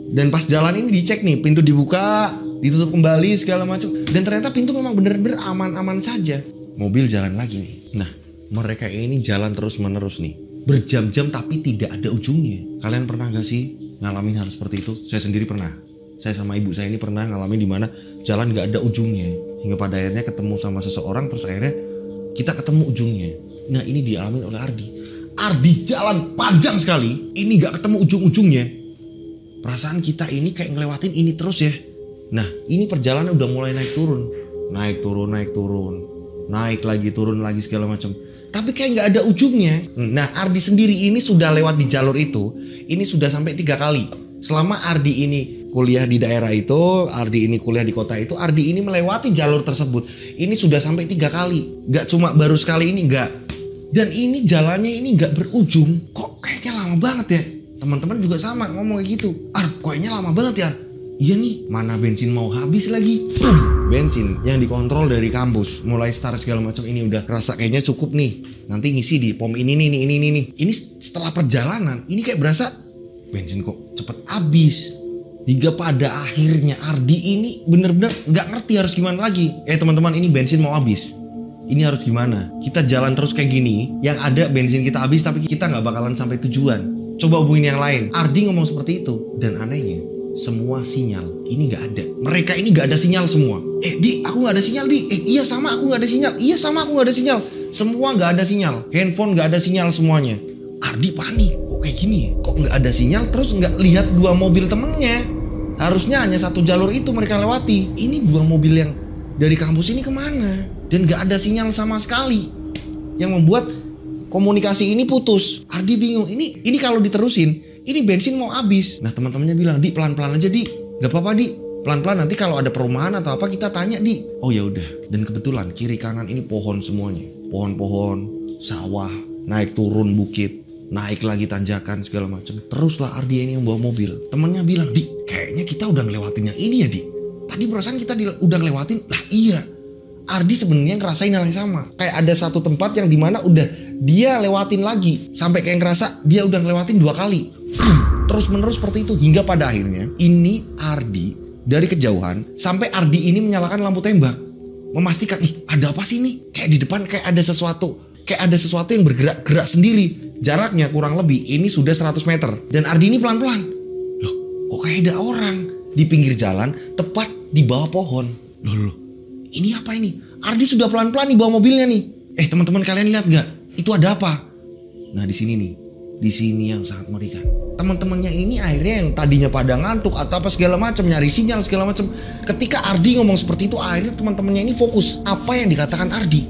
Dan pas jalan ini dicek nih, pintu dibuka, ditutup kembali segala macam. Dan ternyata pintu memang benar-benar aman-aman saja. Mobil jalan lagi nih. Nah, mereka ini jalan terus-menerus nih. Berjam-jam tapi tidak ada ujungnya. Kalian pernah gak sih ngalamin hal seperti itu? Saya sendiri pernah. Saya sama ibu saya ini pernah ngalamin dimana jalan gak ada ujungnya. Hingga pada akhirnya ketemu sama seseorang, terus akhirnya kita ketemu ujungnya. Nah, ini dialami oleh Ardi. Ardi jalan panjang sekali, ini gak ketemu ujung-ujungnya. Perasaan kita ini kayak ngelewatin ini terus ya. Nah, ini perjalanan udah mulai naik turun. Naik turun. Naik lagi, turun lagi segala macam. Tapi kayak gak ada ujungnya. Nah, Ardi sendiri ini sudah lewat di jalur itu. Ini sudah sampai 3 kali. Selama Ardi ini kuliah di daerah itu, Ardi ini kuliah di kota itu, Ardi ini melewati jalur tersebut. Ini sudah sampai 3 kali. Gak cuma baru sekali ini, enggak. Dan ini jalannya ini gak berujung. Kok kayaknya lama banget ya? Teman-teman juga sama ngomong kayak gitu. Kayaknya lama banget ya. Iya nih, mana bensin mau habis lagi. Bensin yang dikontrol dari kampus, mulai start segala macam ini udah kerasa kayaknya cukup nih. Nanti ngisi di pom ini. Ini setelah perjalanan, ini kayak berasa bensin kok cepet habis. Hingga pada akhirnya Ardi ini bener-bener nggak ngerti harus gimana lagi. Teman-teman, ini bensin mau habis. Ini harus gimana? Kita jalan terus kayak gini, yang ada bensin kita habis tapi kita nggak bakalan sampai tujuan. Coba hubungin yang lain. Ardi ngomong seperti itu. Dan anehnya, semua sinyal ini nggak ada. Mereka ini nggak ada sinyal semua. Di, aku nggak ada sinyal di. Iya sama aku nggak ada sinyal. Iya sama aku nggak ada sinyal. Semua nggak ada sinyal. Handphone nggak ada sinyal semuanya. Ardi panik. Kok kayak gini ya? Kok nggak ada sinyal? Terus nggak lihat 2 mobil temennya. Harusnya hanya 1 jalur itu mereka lewati. Ini 2 mobil yang dari kampus ini kemana? Dan nggak ada sinyal sama sekali. Yang membuat komunikasi ini putus. Ardi bingung. Ini kalau diterusin, ini bensin mau habis. Nah, teman-temannya bilang, "Di, pelan-pelan aja, Di. Gak apa-apa, Di. Pelan-pelan, nanti kalau ada perumahan atau apa kita tanya, Di." Oh ya udah. Dan kebetulan kiri kanan ini pohon semuanya. Pohon-pohon, sawah, naik turun bukit, naik lagi tanjakan segala macam. Teruslah Ardi ini yang bawa mobil. Temennya bilang, "Di, kayaknya kita udah ngelewatin yang ini ya, Di. Tadi perasaan kita udah ngelewatin." Lah iya. Ardi sebenarnya ngerasain hal yang sama. Kayak ada satu tempat yang dimana udah dia lewatin lagi. Sampai kayak ngerasa dia udah ngelewatin 2 kali. Terus menerus seperti itu. Hingga pada akhirnya ini Ardi dari kejauhan sampai Ardi ini menyalakan lampu tembak. Memastikan, ada apa sih ini? Kayak di depan kayak ada sesuatu. Kayak ada sesuatu yang bergerak-gerak sendiri. Jaraknya kurang lebih ini sudah 100 meter. Dan Ardi ini pelan-pelan. Loh, kok kayak ada orang di pinggir jalan tepat di bawah pohon. Loh. Ini apa ini? Ardi sudah pelan-pelan nih bawa mobilnya nih. Teman-teman kalian lihat gak? Itu ada apa? Nah di sini nih. Di sini yang sangat mengerikan. Teman-temannya ini akhirnya yang tadinya pada ngantuk atau apa segala macam, nyari sinyal segala macam. Ketika Ardi ngomong seperti itu, akhirnya teman-temannya ini fokus apa yang dikatakan Ardi.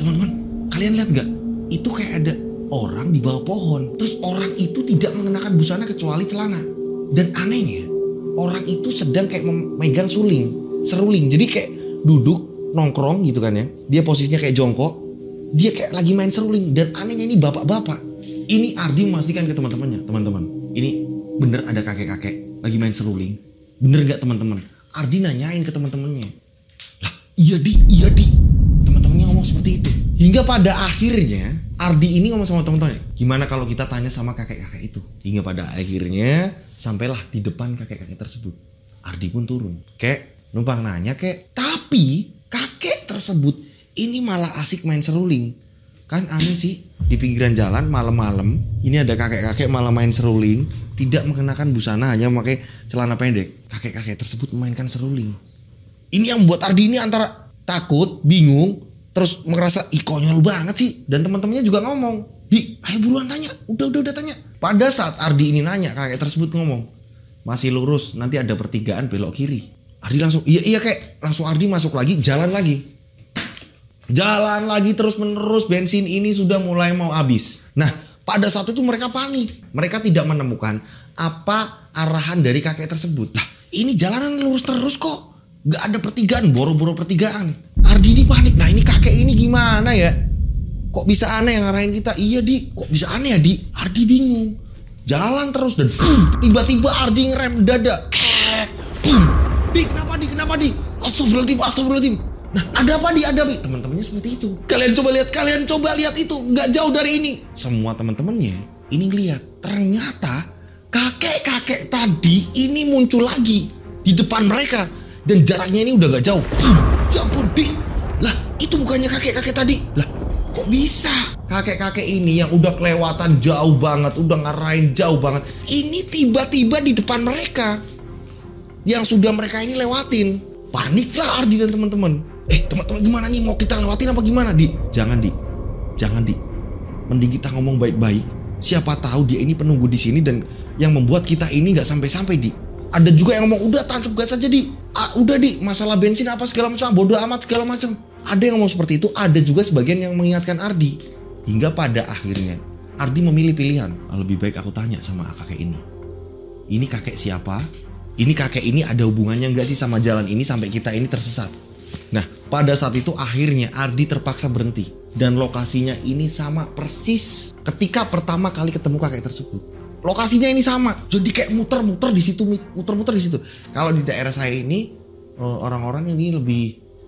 Teman-teman, kalian lihat gak? Itu kayak ada orang di bawah pohon. Terus orang itu tidak mengenakan busana kecuali celana. Dan anehnya, orang itu sedang kayak memegang seruling. Jadi kayak duduk nongkrong gitu kan ya. Dia posisinya kayak jongkok. Dia kayak lagi main seruling. Dan anehnya ini bapak-bapak. Ini Ardi memastikan ke teman-temannya. Teman-teman, ini bener ada kakek-kakek lagi main seruling. Bener gak teman-teman? Ardi nanyain ke teman-temannya. Lah iya di. Teman-temannya ngomong seperti itu. Hingga pada akhirnya Ardi ini ngomong sama teman-temannya, gimana kalau kita tanya sama kakek-kakek itu? Hingga pada akhirnya sampailah di depan kakek-kakek tersebut. Ardi pun turun. Kek, numpang nanya kek. Tapi kakek tersebut ini malah asik main seruling. Kan aneh sih, di pinggiran jalan malam-malam ini ada kakek-kakek malah main seruling, tidak mengenakan busana, hanya memakai celana pendek. Kakek-kakek tersebut memainkan seruling. Ini yang membuat Ardi ini antara takut, bingung, terus merasa konyol banget sih. Dan teman-temannya juga ngomong, Di, ayo buruan tanya. Udah tanya. Pada saat Ardi ini nanya, kakek tersebut ngomong, masih lurus, nanti ada pertigaan belok kiri. Ardi langsung, iya kek. Langsung Ardi masuk lagi, jalan lagi. Jalan lagi terus menerus, bensin ini sudah mulai mau habis. Nah, pada saat itu mereka panik. Mereka tidak menemukan apa arahan dari kakek tersebut. Lah, ini jalanan lurus terus kok. Gak ada pertigaan, boro-boro pertigaan. Ardi ini panik. Nah, ini kakek ini gimana ya? Kok bisa aneh yang ngarahin kita? Iya, Di. Kok bisa aneh ya, Di? Ardi bingung. Jalan terus dan tiba-tiba Ardi ngerem dadak. Di, kenapa, Di? Astagfirullahaladzim. Nah, ada apa, Di? Teman-temannya seperti itu. Kalian coba lihat itu. Gak jauh dari ini. Semua teman-temannya ini ngeliat. Ternyata kakek-kakek tadi ini muncul lagi di depan mereka. Dan jaraknya ini udah gak jauh. Ya ampun, Di. Lah, itu bukannya kakek-kakek tadi. Lah, kok bisa? Kakek-kakek ini yang udah kelewatan jauh banget, udah ngarahin jauh banget, ini tiba-tiba di depan mereka. Yang sudah mereka ini lewatin. Paniklah Ardi dan teman-teman. Teman-teman gimana nih, mau kita lewatin apa gimana, Di? Jangan, Di. Mending kita ngomong baik-baik. Siapa tahu dia ini penunggu di sini dan yang membuat kita ini nggak sampai-sampai, Di. Ada juga yang ngomong, udah tancap gas aja, Di. Udah, Di, masalah bensin apa segala macam, bodoh amat segala macam. Ada yang ngomong seperti itu, ada juga sebagian yang mengingatkan Ardi. Hingga pada akhirnya Ardi memilih pilihan, lebih baik aku tanya sama kakek ini. Ini kakek siapa? Ini kakek ini ada hubungannya nggak sih sama jalan ini sampai kita ini tersesat? Nah, pada saat itu akhirnya Ardi terpaksa berhenti. Dan lokasinya ini sama persis ketika pertama kali ketemu kakek tersebut. Lokasinya ini sama, jadi kayak muter-muter di situ. Kalau di daerah saya ini orang-orang ini lebih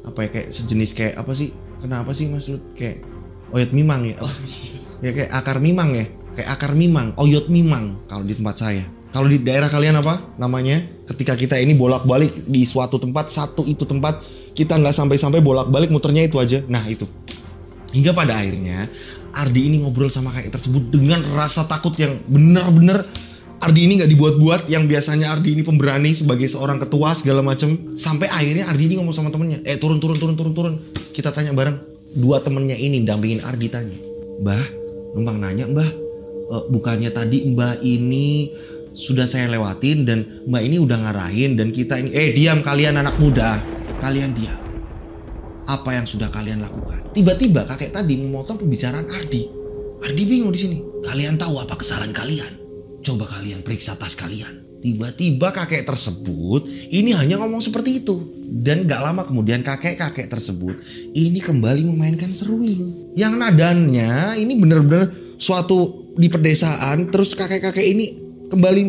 apa ya, kayak sejenis kayak apa sih? Kenapa sih Mas Lut? Kayak oyot mimang ya? Ya kayak akar mimang ya? Kayak akar mimang, oyot mimang kalau di tempat saya. Kalau di daerah kalian apa namanya? Ketika kita ini bolak-balik di suatu tempat, tempat kita nggak sampai-sampai bolak-balik muternya itu aja. Nah itu. Hingga pada akhirnya Ardi ini ngobrol sama kakek tersebut dengan rasa takut yang benar-benar Ardi ini nggak dibuat-buat. Yang biasanya Ardi ini pemberani sebagai seorang ketua segala macam. Sampai akhirnya Ardi ini ngomong sama temennya, turun. Kita tanya bareng. Dua temennya ini dampingin Ardi tanya, Mbah, numpang nanya, Mbah, bukannya tadi Mbah ini sudah saya lewatin dan Mbah ini udah ngarahin dan kita ini, diam kalian anak muda, kalian diam. Apa yang sudah kalian lakukan? Tiba-tiba kakek tadi memotong pembicaraan Ardi. Ardi bingung di sini. Kalian tahu apa kesalahan kalian? Coba kalian periksa tas kalian. Tiba-tiba kakek tersebut ini hanya ngomong seperti itu. Dan gak lama kemudian kakek-kakek tersebut ini kembali memainkan seruling. Yang nadanya ini benar-benar suatu di pedesaan. Terus kakek-kakek ini kembali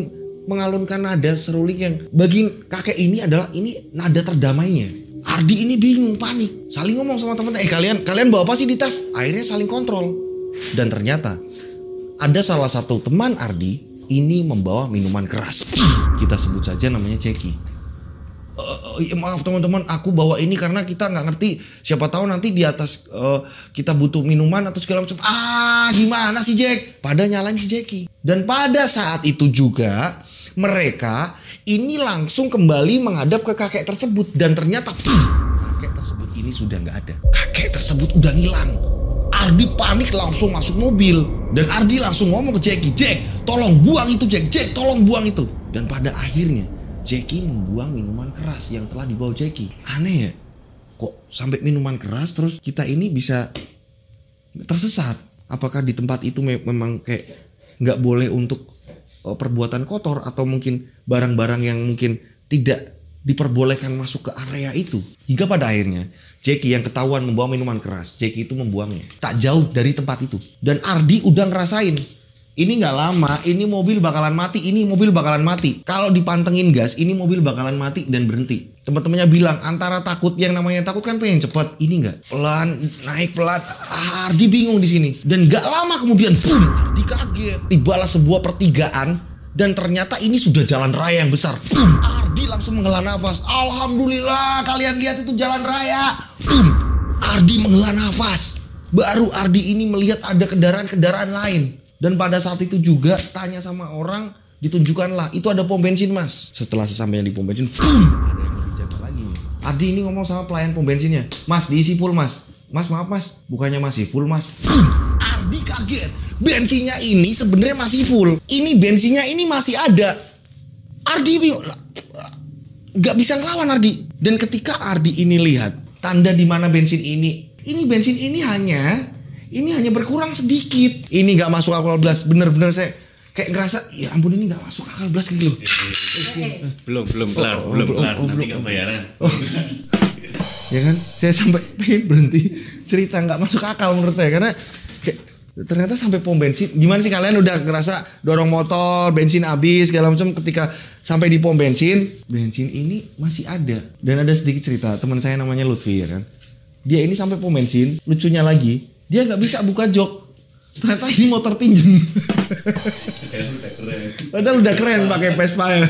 mengalunkan nada seruling yang bagi kakek ini adalah ini nada terdamainya. Ardi ini bingung, panik, saling ngomong sama teman-teman, kalian bawa apa sih di tas? Akhirnya saling kontrol. Dan ternyata ada salah satu teman Ardi ini membawa minuman keras. Kita sebut saja namanya Jeki. Maaf teman-teman, aku bawa ini karena kita nggak ngerti. Siapa tahu nanti di atas kita butuh minuman atau segala macam. Gimana sih Jack? Pada nyalain si Jeki. Dan pada saat itu juga mereka ini langsung kembali menghadap ke kakek tersebut. Dan ternyata kakek tersebut ini sudah nggak ada. Kakek tersebut udah ngilang. Ardi panik langsung masuk mobil. Dan Ardi langsung ngomong ke Jeki, Jack tolong buang itu Jack tolong buang itu. Dan pada akhirnya Jeki membuang minuman keras yang telah dibawa Jeki. Aneh ya, kok sampai minuman keras terus kita ini bisa tersesat. Apakah di tempat itu memang kayak nggak boleh untuk perbuatan kotor, atau mungkin barang-barang yang mungkin tidak diperbolehkan masuk ke area itu. Hingga pada akhirnya Jeki yang ketahuan membawa minuman keras, Jeki itu membuangnya tak jauh dari tempat itu. Dan Ardi udah ngerasain, ini gak lama ini mobil bakalan mati, kalau dipantengin gas ini mobil bakalan mati dan berhenti. Teman-temannya bilang antara takut, yang namanya takut kan pengen cepet, ini gak pelan, naik pelan. Ardi bingung di sini. Dan gak lama kemudian boom, Ardi kaget, tibalah sebuah pertigaan. Dan ternyata ini sudah jalan raya yang besar. Boom, Ardi langsung menghela nafas. Alhamdulillah, kalian lihat itu jalan raya. Boom, Ardi menghela nafas. Baru Ardi ini melihat ada kendaraan-kendaraan lain. Dan pada saat itu juga tanya sama orang, ditunjukkanlah itu ada pom bensin Mas. Setelah sesampainya di pom bensin, boom, ada yang lebih jago lagi nih. Ardi ini ngomong sama pelayan pom bensinnya, Mas diisi full Mas. Mas maaf Mas, bukannya masih full Mas. Boom, Ardi kaget. bensinnya ini sebenarnya masih full. Ini bensinnya ini masih ada. Ardi bingung, nggak bisa ngelawan Ardi. Dan ketika Ardi ini lihat tanda di mana bensin ini bensin ini hanya berkurang sedikit. Ini nggak masuk akal belas, bener-bener saya kayak ngerasa ya ampun ini nggak masuk akal belas gitu loh. Belum kelar, nanti kebayaran. Ya kan, saya sampai pengen berhenti cerita nggak masuk akal menurut saya karena kayak, ternyata sampai pom bensin. Gimana sih kalian udah ngerasa dorong motor bensin habis segala macam, ketika sampai di pom bensin ini masih ada. Dan ada sedikit cerita teman saya namanya Lutfi ya kan, dia ini sampai pom bensin, lucunya lagi dia nggak bisa buka jok, ternyata ini motor pinjem. Padahal udah keren pakai Vespa ya.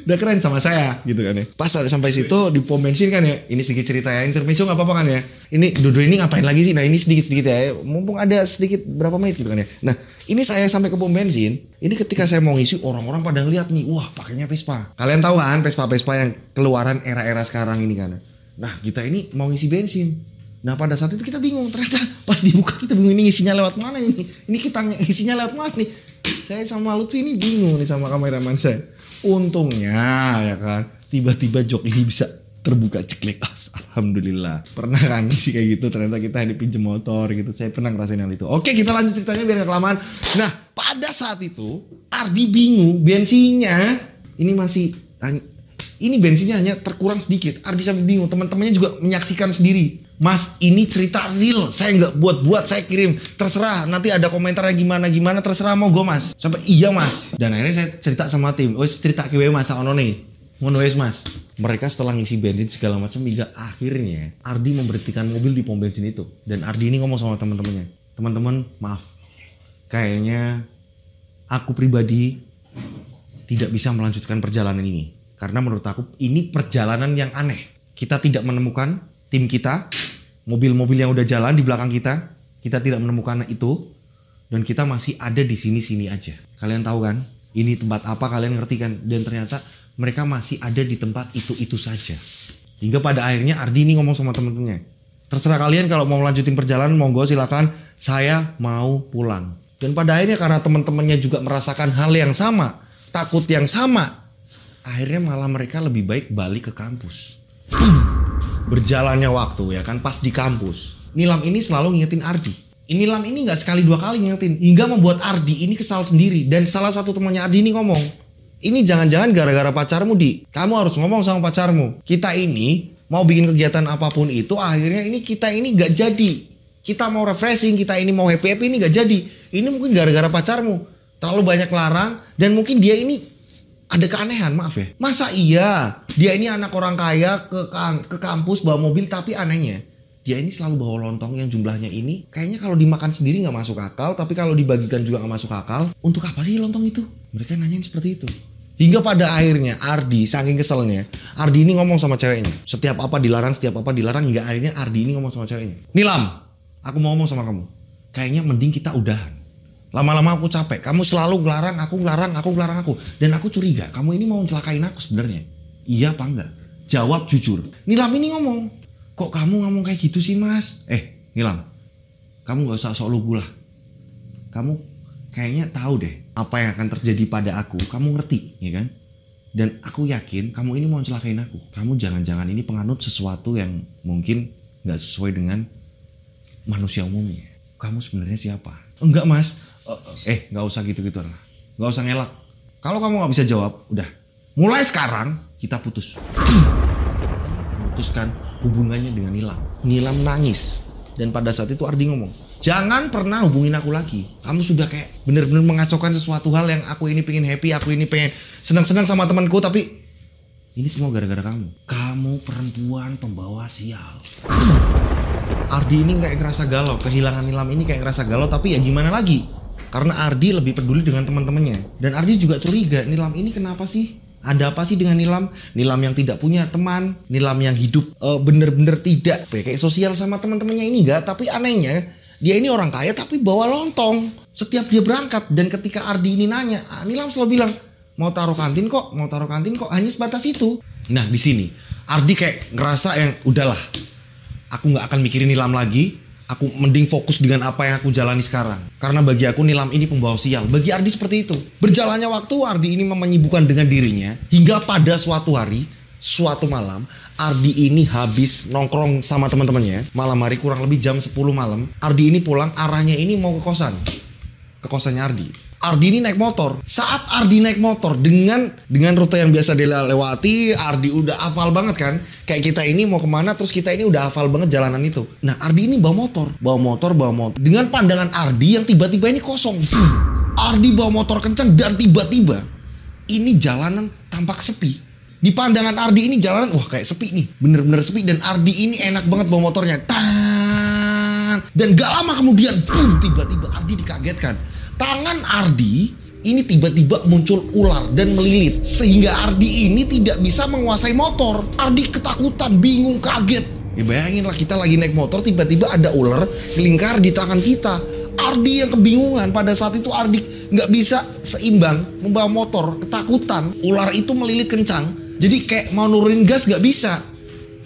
Udah keren sama saya gitu kan ya. Pas sampai situ di pom bensin kan ya. Ini sedikit cerita ya, intermezzo gak apa-apa kan ya. Ini Dodo ini ngapain lagi sih. Nah ini sedikit-sedikit ya, mumpung ada sedikit berapa menit gitu kan ya. Nah ini saya sampai ke pom bensin. Ini ketika saya mau ngisi, orang-orang pada ngeliat nih, wah pakainya Vespa. Kalian tahu kan Vespa yang keluaran era-era sekarang ini kan. Nah kita ini mau ngisi bensin. Nah pada saat itu kita bingung, ternyata pas dibuka kita bingung ini ngisinya lewat mana ini. Ini kita ngisinya lewat mana nih. Saya sama Lutfi ini bingung nih sama kameraman saya. Untungnya ya kan, tiba-tiba jok ini bisa terbuka ceklek. Alhamdulillah. Pernah kan sih kayak gitu, ternyata kita dipinjam motor gitu. Saya pernah ngerasain hal itu. Oke, kita lanjut ceritanya biar gak kelamaan. Nah pada saat itu Ardi bingung, bensinnya ini masih, ini bensinnya hanya terkurang sedikit. Ardi sampai bingung, teman-temannya juga menyaksikan sendiri. Mas ini cerita real, saya nggak buat-buat, saya kirim, terserah nanti ada komentarnya gimana terserah mau gue mas, sampai iya mas. Dan akhirnya saya cerita sama tim, cerita ke mas ono nih, ngono wes mas. Mereka setelah ngisi bensin segala macam, hingga akhirnya Ardi memberhentikan mobil di pom bensin itu. Dan Ardi ini ngomong sama teman-temannya, teman-teman maaf, kayaknya aku pribadi tidak bisa melanjutkan perjalanan ini karena menurut aku ini perjalanan yang aneh. Kita tidak menemukan tim kita, mobil-mobil yang udah jalan di belakang kita tidak menemukan itu, dan kita masih ada di sini-sini aja. Kalian tahu kan, ini tempat apa, kalian ngerti kan? Dan ternyata mereka masih ada di tempat itu saja. Hingga pada akhirnya Ardi ini ngomong sama temen-temennya, terserah kalian kalau mau lanjutin perjalanan, monggo silakan, saya mau pulang. Dan pada akhirnya karena teman-temannya juga merasakan hal yang sama, takut yang sama, akhirnya malah mereka lebih baik balik ke kampus. Berjalannya waktu ya kan, pas di kampus Nilam ini selalu ngingetin Ardi. Nilam ini gak sekali dua kali ngingetin, hingga membuat Ardi ini kesal sendiri. Dan salah satu temannya Ardi ini ngomong, ini jangan-jangan gara-gara pacarmu Di, kamu harus ngomong sama pacarmu. Kita ini mau bikin kegiatan apapun itu, akhirnya ini kita ini gak jadi. Kita mau refreshing, kita ini mau happy-happy, ini gak jadi. Ini mungkin gara-gara pacarmu terlalu banyak larang, dan mungkin dia ini ada keanehan, maaf ya. Masa iya dia ini anak orang kaya ke kampus bawa mobil, tapi anehnya dia ini selalu bawa lontong yang jumlahnya ini kayaknya kalau dimakan sendiri nggak masuk akal, tapi kalau dibagikan juga nggak masuk akal. Untuk apa sih lontong itu? Mereka nanyain seperti itu. Hingga pada akhirnya Ardi saking keselnya, Ardi ini ngomong sama ceweknya. Setiap apa dilarang, hingga akhirnya Ardi ini ngomong sama ceweknya, Nilam, aku mau ngomong sama kamu. Kayaknya mending kita udahan. Lama-lama aku capek, kamu selalu ngelarang aku. Dan aku curiga, kamu ini mau celakain aku sebenarnya. Iya apa enggak? Jawab jujur. Nilam ini ngomong, kok kamu ngomong kayak gitu sih mas? Nilam, kamu gak usah sok lugu lah. Kamu kayaknya tahu deh apa yang akan terjadi pada aku. Kamu ngerti, ya kan? Dan aku yakin kamu ini mau celakain aku. Kamu jangan-jangan ini penganut sesuatu yang mungkin gak sesuai dengan manusia umumnya. Kamu sebenarnya siapa? Enggak mas. Gak usah gitu-gitu lah. Gak usah ngelak. Kalau kamu gak bisa jawab, udah. Mulai sekarang kita putus. Putuskan hubungannya dengan Nilam. Nilam nangis. Dan pada saat itu Ardi ngomong, jangan pernah hubungin aku lagi. Kamu sudah kayak bener-bener mengacaukan sesuatu hal yang aku ini pengen happy, aku ini pengen senang-senang sama temanku, tapi ini semua gara-gara kamu. Kamu perempuan pembawa sial. Ardi ini kayak ngerasa galau. Kehilangan Nilam ini kayak ngerasa galau, tapi ya gimana lagi? Karena Ardi lebih peduli dengan teman-temannya. Dan Ardi juga curiga, Nilam ini kenapa sih? Ada apa sih dengan Nilam? Nilam yang tidak punya teman, Nilam yang hidup bener-bener tidak kayak sosial sama teman-temannya ini enggak. Tapi anehnya, dia ini orang kaya tapi bawa lontong setiap dia berangkat. Dan ketika Ardi ini nanya, Nilam selalu bilang, mau taruh kantin kok, hanya sebatas itu. Nah di sini Ardi kayak ngerasa yang udahlah, aku nggak akan mikirin Nilam lagi. Aku mending fokus dengan apa yang aku jalani sekarang. Karena bagi aku nilam ini pembawa sial. Bagi Ardi seperti itu. Berjalannya waktu, Ardi ini menyibukkan dengan dirinya. Hingga pada suatu hari, suatu malam, Ardi ini habis nongkrong sama teman-temannya. Malam hari kurang lebih jam 10 malam. Ardi ini pulang, arahnya ini mau ke kosan. Ke kosannya Ardi. Ardi ini naik motor. Saat Ardi naik motor dengan rute yang biasa dia lewati, Ardi udah hafal banget kan. Kayak kita ini mau kemana, terus kita ini udah hafal banget jalanan itu. Nah Ardi ini bawa motor. Dengan pandangan Ardi yang tiba-tiba ini kosong. Ardi bawa motor kencang dan tiba-tiba ini jalanan tampak sepi. Di pandangan Ardi ini jalanan, wah kayak sepi nih. Bener-bener sepi, dan Ardi ini enak banget bawa motornya. Dan gak lama kemudian, tiba-tiba Ardi dikagetkan. Tangan Ardi ini tiba-tiba muncul ular dan melilit. Sehingga Ardi ini tidak bisa menguasai motor. Ardi ketakutan, bingung, kaget. Ya bayangin lah, kita lagi naik motor, tiba-tiba ada ular melingkar di tangan kita. Ardi yang kebingungan. Pada saat itu Ardi gak bisa seimbang membawa motor. Ketakutan, ular itu melilit kencang. Jadi kayak mau nurunin gas gak bisa.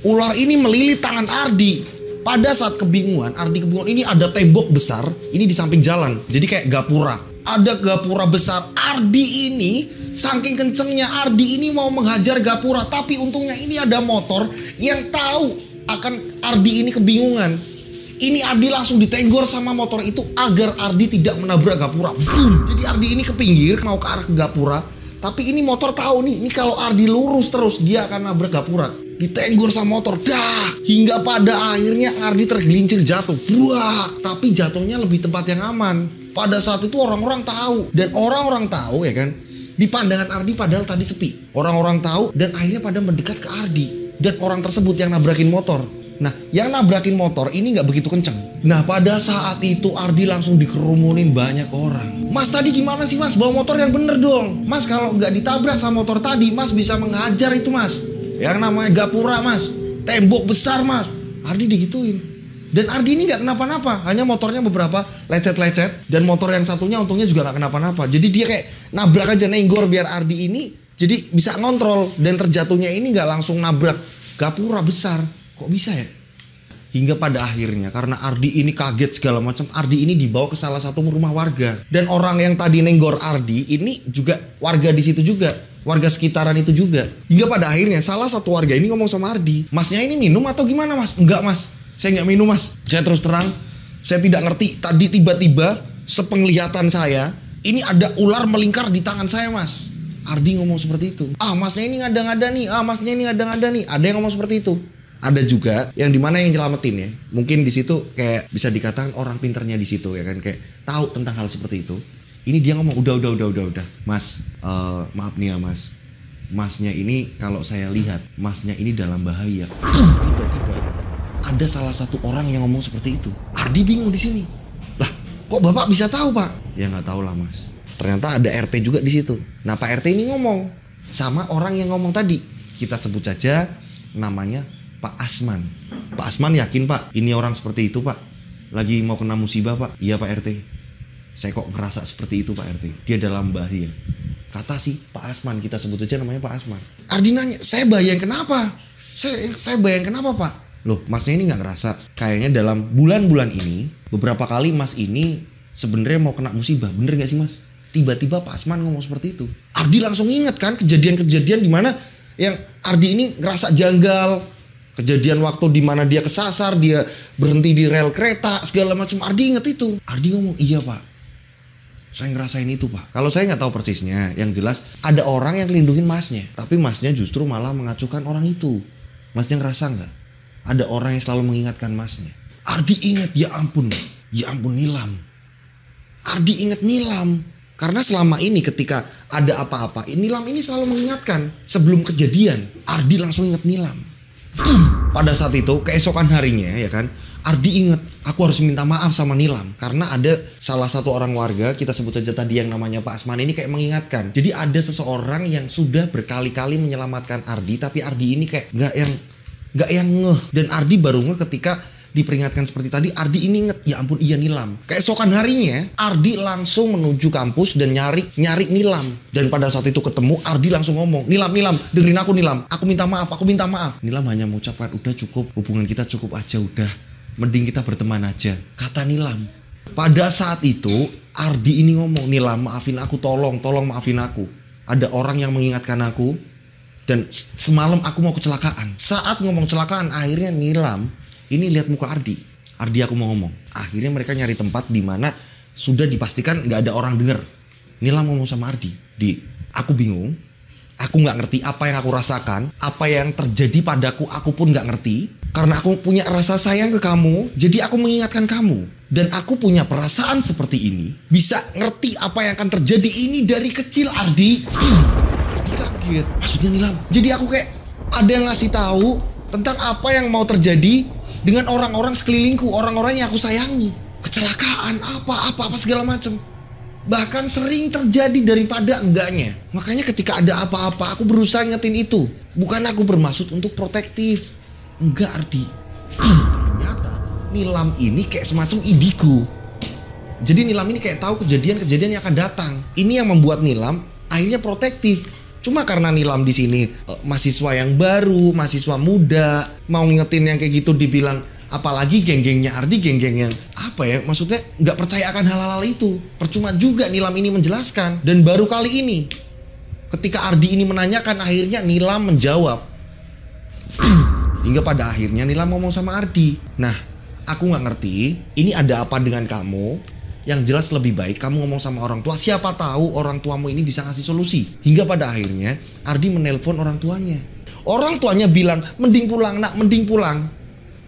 Ular ini melilit tangan Ardi. Pada saat kebingungan, Ardi kebingungan, ini ada tembok besar, ini di samping jalan. Jadi kayak gapura. Ada gapura besar. Ardi ini, saking kencengnya Ardi ini mau menghajar gapura. Tapi untungnya ini ada motor yang tahu akan Ardi ini kebingungan. Ini Ardi langsung ditenggor sama motor itu agar Ardi tidak menabrak gapura. Boom. Jadi Ardi ini ke pinggir, mau ke arah gapura. Tapi ini motor tahu nih, ini kalau Ardi lurus terus, dia akan nabrak gapura. Ditenggor sama motor, hingga pada akhirnya Ardi tergelincir jatuh. Wah, tapi jatuhnya lebih tempat yang aman. Pada saat itu orang-orang tahu, dan orang-orang tahu ya kan, di pandangan Ardi padahal tadi sepi. Orang-orang tahu dan akhirnya pada mendekat ke Ardi. Dan orang tersebut yang nabrakin motor. Nah, yang nabrakin motor ini nggak begitu kenceng. Nah, pada saat itu Ardi langsung dikerumunin banyak orang. Mas tadi gimana sih mas? Bawa motor yang bener dong. Mas kalau nggak ditabrak sama motor tadi, mas bisa menghajar itu mas. Yang namanya gapura mas, tembok besar mas. Ardi digituin. Dan Ardi ini gak kenapa-napa, hanya motornya beberapa lecet-lecet. Dan motor yang satunya untungnya juga gak kenapa-napa. Jadi dia kayak nabrak aja, nenggor biar Ardi ini jadi bisa ngontrol. Dan terjatuhnya ini gak langsung nabrak gapura besar. Kok bisa ya? Hingga pada akhirnya karena Ardi ini kaget segala macam, Ardi ini dibawa ke salah satu rumah warga. Dan orang yang tadi nenggor Ardi ini juga warga di situ juga. Warga sekitaran itu juga. Hingga pada akhirnya salah satu warga ini ngomong sama Ardi, masnya ini minum atau gimana mas? Enggak mas, saya nggak minum mas. Saya terus terang, saya tidak ngerti. Tadi tiba-tiba sepenglihatan saya, ini ada ular melingkar di tangan saya mas. Ardi ngomong seperti itu. Ah masnya ini ngada-ngada nih, masnya ini ngada-ngada nih. Ada yang ngomong seperti itu. Ada juga yang dimana yang nyelamatin ya. Mungkin di situ kayak bisa dikatakan orang pinternya di situ ya kan, kayak tahu tentang hal seperti itu. Ini dia ngomong udah mas, maaf nih ya mas, masnya ini kalau saya lihat masnya ini dalam bahaya. Tiba-tiba ada salah satu orang yang ngomong seperti itu. Ardi bingung di sini. Lah kok bapak bisa tahu pak? Ya nggak tahu lah mas. Ternyata ada RT juga di situ. Nah Pak RT ini ngomong sama orang yang ngomong tadi. Kita sebut saja namanya Pak Asman. Pak Asman yakin pak ini orang seperti itu pak, lagi mau kena musibah pak. Iya Pak RT, saya kok ngerasa seperti itu Pak RT, dia dalam bahaya. Kata si Pak Asman, kita sebut aja namanya Pak Asman. Ardi nanya, saya bahaya yang kenapa? Saya bahaya yang kenapa Pak? Loh masnya ini gak ngerasa kayaknya dalam bulan-bulan ini beberapa kali mas ini sebenarnya mau kena musibah, bener gak sih mas? Tiba-tiba Pak Asman ngomong seperti itu. Ardi langsung ingat kan kejadian-kejadian dimana yang Ardi ini ngerasa janggal. Kejadian waktu dimana dia kesasar, dia berhenti di rel kereta segala macam. Ardi ingat itu. Ardi ngomong, iya Pak, saya ngerasain itu pak. Kalau saya nggak tahu persisnya, yang jelas ada orang yang lindungin masnya, tapi masnya justru malah mengacuhkan orang itu. Masnya ngerasa nggak? Ada orang yang selalu mengingatkan masnya. Ardi ingat, ya ampun Nilam. Ardi ingat Nilam, karena selama ini ketika ada apa-apa, Nilam ini selalu mengingatkan sebelum kejadian. Ardi langsung ingat Nilam. Pada saat itu keesokan harinya ya kan, Ardi inget, aku harus minta maaf sama Nilam. Karena ada salah satu orang warga, kita sebut aja tadi yang namanya Pak Asman ini kayak mengingatkan. Jadi ada seseorang yang sudah berkali-kali menyelamatkan Ardi, tapi Ardi ini kayak gak yang ngeh. Dan Ardi baru ngeh ketika diperingatkan seperti tadi. Ardi ini inget, ya ampun iya Nilam. Keesokan harinya Ardi langsung menuju kampus dan nyari Nilam. Dan pada saat itu ketemu, Ardi langsung ngomong, Nilam dengerin aku Nilam, aku minta maaf. Nilam hanya mengucapkan, udah cukup, hubungan kita cukup aja udah. mending kita berteman aja, kata Nilam. Pada saat itu Ardi ini ngomong, Nilam maafin aku, tolong maafin aku. Ada orang yang mengingatkan aku, dan semalam aku mau kecelakaan. Saat ngomong kecelakaan, akhirnya Nilam ini lihat muka Ardi. Ardi, aku mau ngomong. Akhirnya mereka nyari tempat di mana sudah dipastikan nggak ada orang denger. Nilam ngomong sama Ardi, Di, aku bingung. Aku nggak ngerti apa yang aku rasakan, apa yang terjadi padaku, aku pun nggak ngerti. Karena aku punya rasa sayang ke kamu, jadi aku mengingatkan kamu. Dan aku punya perasaan seperti ini, bisa ngerti apa yang akan terjadi ini dari kecil, Ardi. Ardi kaget. Maksudnya Nilam, jadi aku kayak ada yang ngasih tahu tentang apa yang mau terjadi dengan orang-orang sekelilingku, orang-orang yang aku sayangi. Kecelakaan, apa segala macam. Bahkan sering terjadi daripada enggaknya. Makanya ketika ada apa-apa, aku berusaha ngetin itu. Bukan aku bermaksud untuk protektif. Enggak, Ardi. Ternyata Nilam ini kayak semacam indigo. Jadi Nilam ini kayak tahu kejadian-kejadian yang akan datang. Ini yang membuat Nilam akhirnya protektif. Cuma karena Nilam di sini mahasiswa yang baru, mahasiswa muda, mau ngingetin yang kayak gitu dibilang, apalagi geng-gengnya Ardi, geng-geng yang apa ya, maksudnya nggak percaya akan hal-hal itu. Percuma juga Nilam ini menjelaskan. Dan baru kali ini ketika Ardi ini menanyakan, akhirnya Nilam menjawab. Hingga pada akhirnya Nilam ngomong sama Ardi, nah aku nggak ngerti ini ada apa dengan kamu. Yang jelas lebih baik kamu ngomong sama orang tua. Siapa tahu orang tuamu ini bisa ngasih solusi. Hingga pada akhirnya Ardi menelpon orang tuanya. Orang tuanya bilang, mending pulang nak, mending pulang.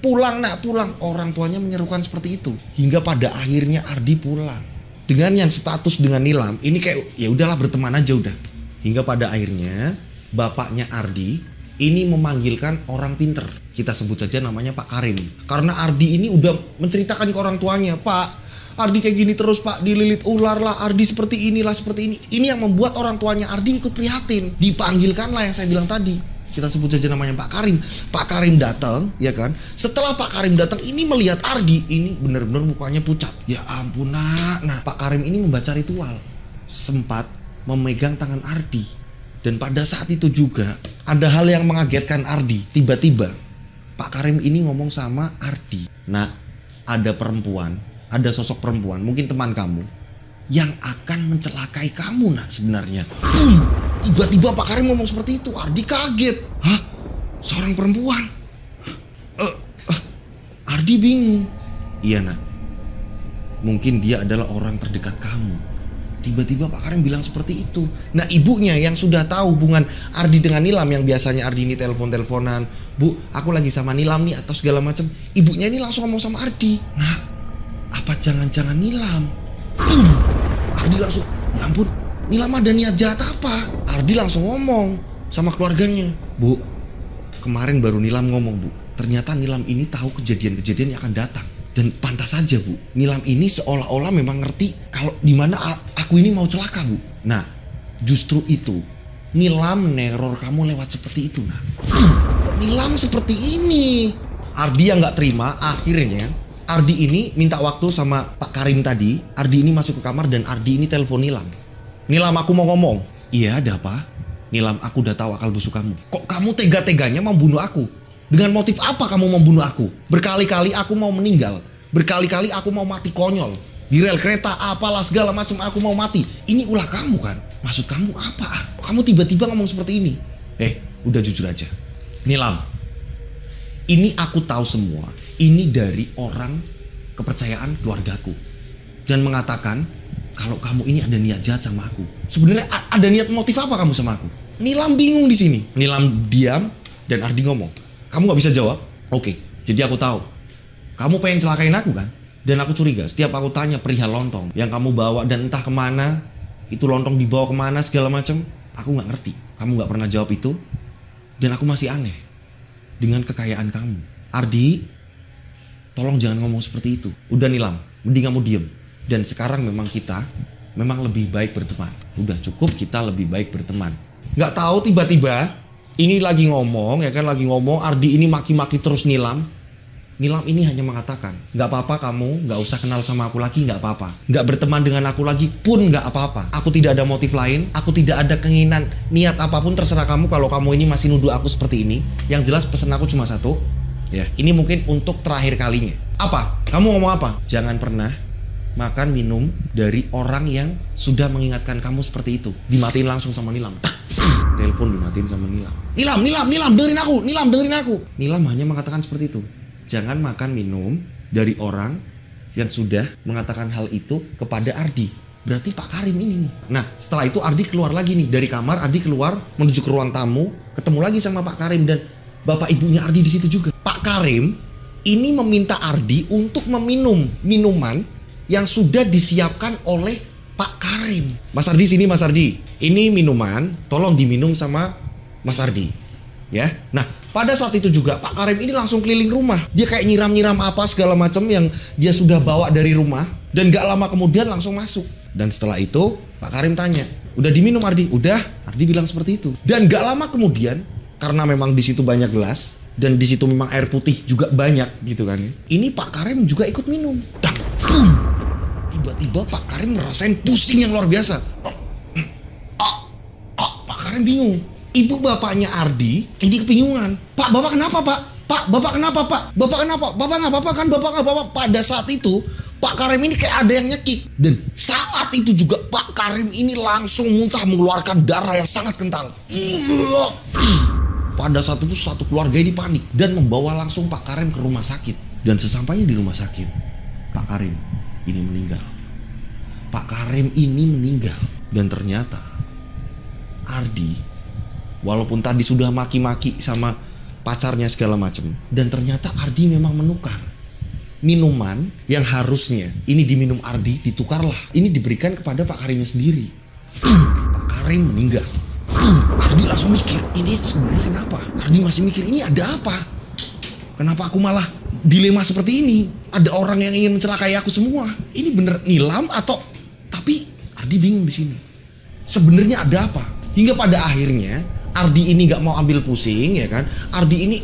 Pulang nak, pulang. Orang tuanya menyerukan seperti itu. Hingga pada akhirnya Ardi pulang. Dengan yang status dengan Nilam, ini kayak ya udahlah berteman aja udah. Hingga pada akhirnya bapaknya Ardi ini memanggilkan orang pinter. Kita sebut saja namanya Pak Karim. Karena Ardi ini udah menceritakan ke orang tuanya, Pak, Ardi kayak gini terus Pak, dililit ular lah, Ardi seperti inilah, seperti ini. Ini yang membuat orang tuanya Ardi ikut prihatin. Dipanggilkanlah yang saya bilang tadi. Kita sebut saja namanya Pak Karim. Pak Karim datang, ya kan. Setelah Pak Karim datang, ini melihat Ardi, ini benar-benar mukanya pucat. Ya ampun nak. Nah, Pak Karim ini membaca ritual. Sempat memegang tangan Ardi. Dan pada saat itu juga ada hal yang mengagetkan Ardi. Tiba-tiba Pak Karim ini ngomong sama Ardi, nah ada perempuan, ada sosok perempuan, mungkin teman kamu, yang akan mencelakai kamu nak sebenarnya. Tiba-tiba Pak Karim ngomong seperti itu. Ardi kaget. Hah? Seorang perempuan? Ardi bingung. Iya nak, mungkin dia adalah orang terdekat kamu. Tiba-tiba Pak Karim bilang seperti itu. Nah ibunya yang sudah tahu hubungan Ardi dengan Nilam, yang biasanya Ardi ini telepon-teleponan, Bu aku lagi sama Nilam nih atau segala macam. Ibunya ini langsung ngomong sama Ardi, nah apa jangan-jangan Nilam? Ardi langsung, ya ampun, Nilam ada niat jahat apa? Ardi langsung ngomong sama keluarganya, Bu kemarin baru Nilam ngomong Bu, ternyata Nilam ini tahu kejadian-kejadian yang akan datang. Dan pantas saja Bu, Nilam ini seolah-olah memang ngerti kalau dimana aku ini mau celaka Bu. Nah justru itu Nilam neror kamu lewat seperti itu. Nah kok Nilam seperti ini? Ardi yang gak terima, akhirnya Ardi ini minta waktu sama Pak Karim tadi. Ardi ini masuk ke kamar dan Ardi ini telepon Nilam. Nilam aku mau ngomong. Iya ada apa? Nilam aku udah tahu akal busuk kamu. Kok kamu tega-teganya membunuh aku? Dengan motif apa kamu membunuh aku? Berkali-kali aku mau meninggal. Berkali-kali aku mau mati konyol. Di rel kereta apalah segala macam aku mau mati. Ini ulah kamu kan? Maksud kamu apa? Kamu tiba-tiba ngomong seperti ini. Udah jujur aja. Nilam, ini aku tahu semua. Ini dari orang kepercayaan keluargaku. Dan mengatakan kalau kamu ini ada niat jahat sama aku. Sebenarnya ada niat motif apa kamu sama aku? Nilam bingung di sini. Nilam diam dan Ardi ngomong. Kamu gak bisa jawab? Oke, jadi aku tahu. Kamu pengen celakain aku kan? Dan aku curiga setiap aku tanya perihal lontong yang kamu bawa dan entah kemana, itu lontong dibawa kemana segala macam, aku gak ngerti. Kamu gak pernah jawab itu. Dan aku masih aneh dengan kekayaan kamu. Ardi, tolong jangan ngomong seperti itu. Udah Nilam, mending kamu diem. Dan sekarang memang kita memang lebih baik berteman. Udah cukup kita lebih baik berteman. Gak tahu tiba-tiba ini lagi ngomong, ya kan, lagi ngomong, Ardi ini maki-maki terus Nilam. Nilam ini hanya mengatakan, gak apa-apa kamu, gak usah kenal sama aku lagi, gak apa-apa. Gak berteman dengan aku lagi pun gak apa-apa. Aku tidak ada motif lain, aku tidak ada keinginan, niat apapun terserah kamu kalau kamu ini masih nuduh aku seperti ini. Yang jelas pesan aku cuma satu, ya, ini mungkin untuk terakhir kalinya. Apa? Kamu ngomong apa? Jangan pernah makan minum dari orang yang sudah mengingatkan kamu seperti itu. Dimatiin langsung sama Nilam. Telepon dimatiin sama Nilam. Nilam, dengerin aku. Nilam hanya mengatakan seperti itu. Jangan makan minum dari orang yang sudah mengatakan hal itu kepada Ardi. Berarti Pak Karim ini nih. Nah, setelah itu Ardi keluar lagi nih dari kamar. Ardi keluar menuju ke ruang tamu, ketemu lagi sama Pak Karim dan bapak ibunya Ardi di situ juga. Pak Karim ini meminta Ardi untuk meminum minuman yang sudah disiapkan oleh Pak Karim. Mas Ardi sini, Mas Ardi. Ini minuman, tolong diminum sama Mas Ardi. Ya. Nah, pada saat itu juga Pak Karim ini langsung keliling rumah. Dia kayak nyiram-nyiram apa segala macam yang dia sudah bawa dari rumah dan gak lama kemudian langsung masuk. Dan setelah itu Pak Karim tanya, "Udah diminum Ardi?" "Udah." Ardi bilang seperti itu. Dan gak lama kemudian, karena memang di situ banyak gelas dan di situ memang air putih juga banyak gitu kan. Ini Pak Karim juga ikut minum. Dan boom, tiba-tiba Pak Karim ngerasain pusing yang luar biasa. Pak Karim bingung. Ibu bapaknya Ardi ini kebingungan. "Pak, Bapak kenapa, Pak? Pak, Bapak kenapa, Pak? Bapak kenapa? Bapak nggak apa-apa kan? Bapak nggak apa-apa." Pada saat itu Pak Karim ini kayak ada yang nyekik. Dan saat itu juga Pak Karim ini langsung muntah mengeluarkan darah yang sangat kental. Pada saat itu satu keluarga ini panik dan membawa langsung Pak Karim ke rumah sakit. Dan sesampainya di rumah sakit, Pak Karim ini meninggal. Pak Karim ini meninggal. Dan ternyata Ardi, walaupun tadi sudah maki-maki sama pacarnya segala macam, dan ternyata Ardi memang menukar minuman yang harusnya ini diminum Ardi, ditukarlah. Ini diberikan kepada Pak Karimnya sendiri. Pak Karim meninggal. Ardi langsung mikir, ini sebenarnya kenapa? Ardi masih mikir, ini ada apa? Kenapa aku malah dilema seperti ini? Ada orang yang ingin mencelakai aku semua. Ini bener Nilam atau? Tapi Ardi bingung di sini. Sebenarnya ada apa? Hingga pada akhirnya Ardi ini nggak mau ambil pusing, ya kan? Ardi ini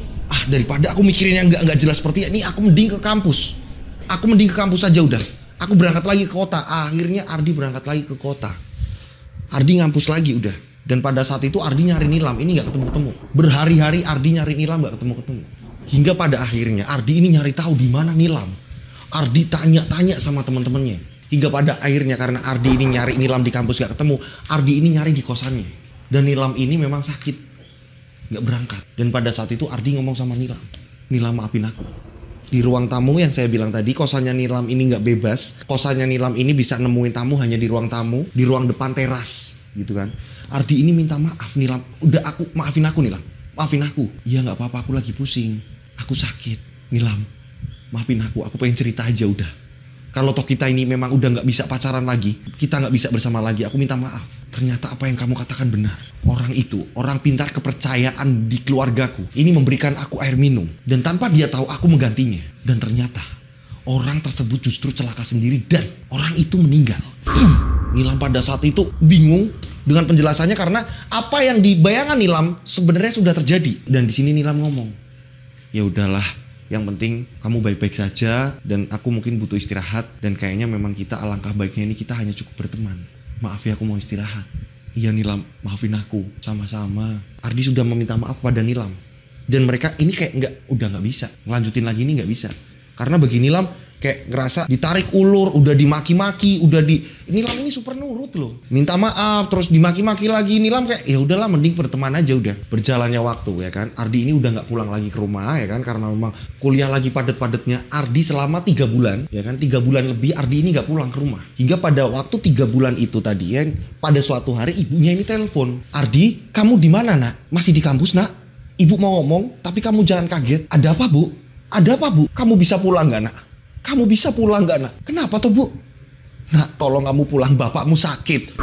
daripada aku mikirin yang nggak jelas seperti ini, aku mending ke kampus. Aku mending ke kampus aja udah. Aku berangkat lagi ke kota. Akhirnya Ardi berangkat lagi ke kota. Ardi ngampus lagi udah. Dan pada saat itu Ardi nyari Nilam, ini nggak ketemu-ketemu. Berhari-hari Ardi nyari Nilam nggak ketemu-ketemu. Hingga pada akhirnya Ardi ini nyari tahu di mana Nilam. Ardi tanya-tanya sama teman-temannya. Hingga pada akhirnya karena Ardi ini nyari Nilam di kampus nggak ketemu, Ardi ini nyari di kosannya. Dan Nilam ini memang sakit, nggak berangkat. Dan pada saat itu Ardi ngomong sama Nilam, "Nilam, maafin aku." Di ruang tamu yang saya bilang tadi, kosannya Nilam ini nggak bebas. Kosannya Nilam ini bisa nemuin tamu hanya di ruang tamu, di ruang depan teras, gitu kan. Ardi ini minta maaf, "Nilam, maafin aku Nilam, maafin aku." "Iya nggak apa-apa, aku lagi pusing, aku sakit. Nilam, maafin aku pengen cerita aja udah. Kalau toh kita ini memang udah nggak bisa pacaran lagi, kita nggak bisa bersama lagi, aku minta maaf. Ternyata apa yang kamu katakan benar. Orang itu, orang pintar kepercayaan di keluargaku, ini memberikan aku air minum. Dan tanpa dia tahu aku menggantinya. Dan ternyata orang tersebut justru celaka sendiri dan orang itu meninggal." Nilam pada saat itu bingung dengan penjelasannya karena apa yang dibayangkan Nilam sebenarnya sudah terjadi. Dan di sini Nilam ngomong, "Ya udahlah, yang penting kamu baik-baik saja dan aku mungkin butuh istirahat dan kayaknya memang kita alangkah baiknya ini kita hanya cukup berteman. Maaf ya, aku mau istirahat." "Iya Nilam, maafin aku." Sama-sama. Ardi sudah meminta maaf pada Nilam. Dan mereka ini kayak udah nggak bisa ngelanjutin lagi, ini nggak bisa. Karena bagi Nilam kayak ngerasa ditarik ulur, udah dimaki-maki, Nilam ini super nurut loh. Minta maaf terus dimaki-maki lagi. Nilam kayak ya udahlah mending berteman aja udah. Berjalannya waktu ya kan. Ardi ini udah nggak pulang lagi ke rumah ya kan karena memang kuliah lagi padat-padatnya. Ardi selama 3 bulan ya kan, 3 bulan lebih Ardi ini nggak pulang ke rumah. Hingga pada waktu 3 bulan itu tadi ya, pada suatu hari ibunya ini telepon. "Ardi, kamu di mana nak? Masih di kampus nak? Ibu mau ngomong tapi kamu jangan kaget." "Ada apa bu? Ada apa bu? Kamu bisa pulang gak nak? Kamu bisa pulang gak nak?" "Kenapa tuh bu?" "Nak, tolong kamu pulang, bapakmu sakit."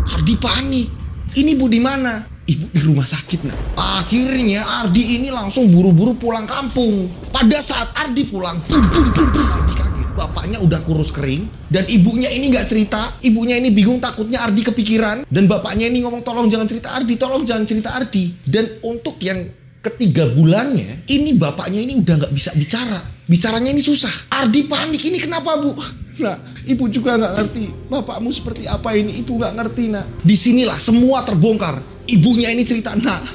Ardi panik. "Ini bu di mana?" "Ibu di rumah sakit nak." Akhirnya Ardi ini langsung buru-buru pulang kampung. Pada saat Ardi pulang, Ardi kaget. Bapaknya udah kurus kering dan ibunya ini nggak cerita. Ibunya ini bingung, takutnya Ardi kepikiran. Dan bapaknya ini ngomong, "Tolong jangan cerita Ardi, tolong jangan cerita Ardi." Dan untuk yang ketiga bulannya, ini bapaknya ini udah nggak bisa bicara. Bicaranya ini susah. Ardi panik, "Ini kenapa bu?" "Nah, ibu juga nggak ngerti. Bapakmu seperti apa ini, ibu nggak ngerti nak." Disinilah semua terbongkar. Ibunya ini cerita, "Nak,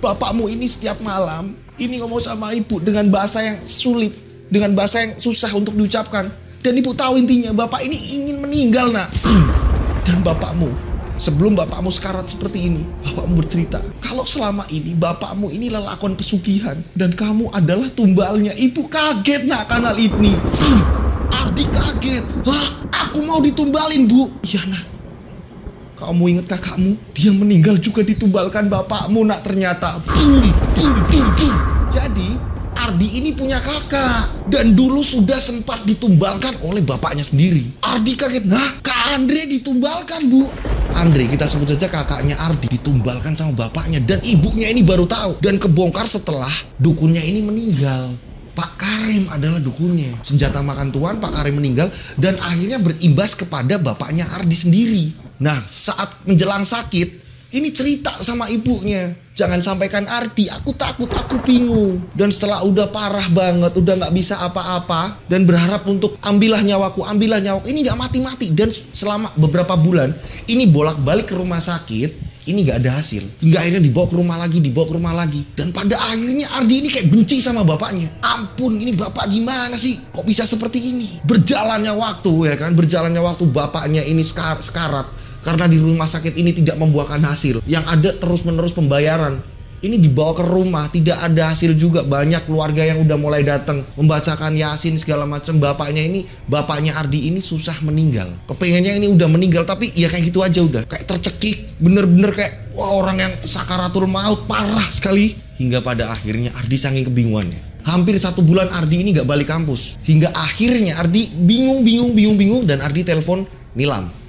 bapakmu ini setiap malam ini ngomong sama ibu dengan bahasa yang sulit. dengan bahasa yang susah untuk diucapkan. Dan ibu tahu intinya, bapak ini ingin meninggal nak. Dan bapakmu, sebelum bapakmu sekarat seperti ini, bapakmu bercerita kalau selama ini bapakmu ini lelakon pesugihan dan kamu adalah tumbalnya. Ibu kaget nak kanal ini. Ardi kaget. Hah, aku mau ditumbalin bu? Iya nak. Kamu ingat kakakmu? Dia meninggal juga ditumbalkan bapakmu nak ternyata. Boom, boom, boom, boom. Jadi Ardi ini punya kakak dan dulu sudah sempat ditumbalkan oleh bapaknya sendiri. Ardi kaget. Nah, Kak Andre ditumbalkan bu. Andre, kita sebut saja kakaknya Ardi, ditumbalkan sama bapaknya dan ibunya ini baru tahu dan kebongkar setelah dukunnya ini meninggal. Pak Karim adalah dukunnya. Senjata makan tuan, Pak Karim meninggal dan akhirnya berimbas kepada bapaknya Ardi sendiri. Nah, saat menjelang sakit, ini cerita sama ibunya. Jangan sampaikan Ardi, aku takut, aku bingung. Dan setelah udah parah banget, udah gak bisa apa-apa dan berharap untuk ambillah nyawaku. Ini gak mati-mati. Dan selama beberapa bulan, ini bolak-balik ke rumah sakit. Ini gak ada hasil. Hingga akhirnya dibawa ke rumah lagi. Dan pada akhirnya Ardi ini kayak benci sama bapaknya. Ampun, ini bapak gimana sih? Kok bisa seperti ini? Berjalannya waktu ya kan. Berjalannya waktu bapaknya ini sekarat. Karena di rumah sakit ini tidak membuahkan hasil. Yang ada terus-menerus pembayaran. Ini dibawa ke rumah, tidak ada hasil juga. Banyak keluarga yang udah mulai datang membacakan Yasin segala macam. Bapaknya Ardi ini susah meninggal. Kepengennya ini udah meninggal, tapi ya kayak gitu aja udah. Kayak tercekik, bener-bener kayak wah, orang yang sakaratul maut parah sekali. Hingga pada akhirnya Ardi saking kebingungannya. Hampir 1 bulan Ardi ini gak balik kampus. Hingga akhirnya Ardi bingung dan Ardi telepon Nilam.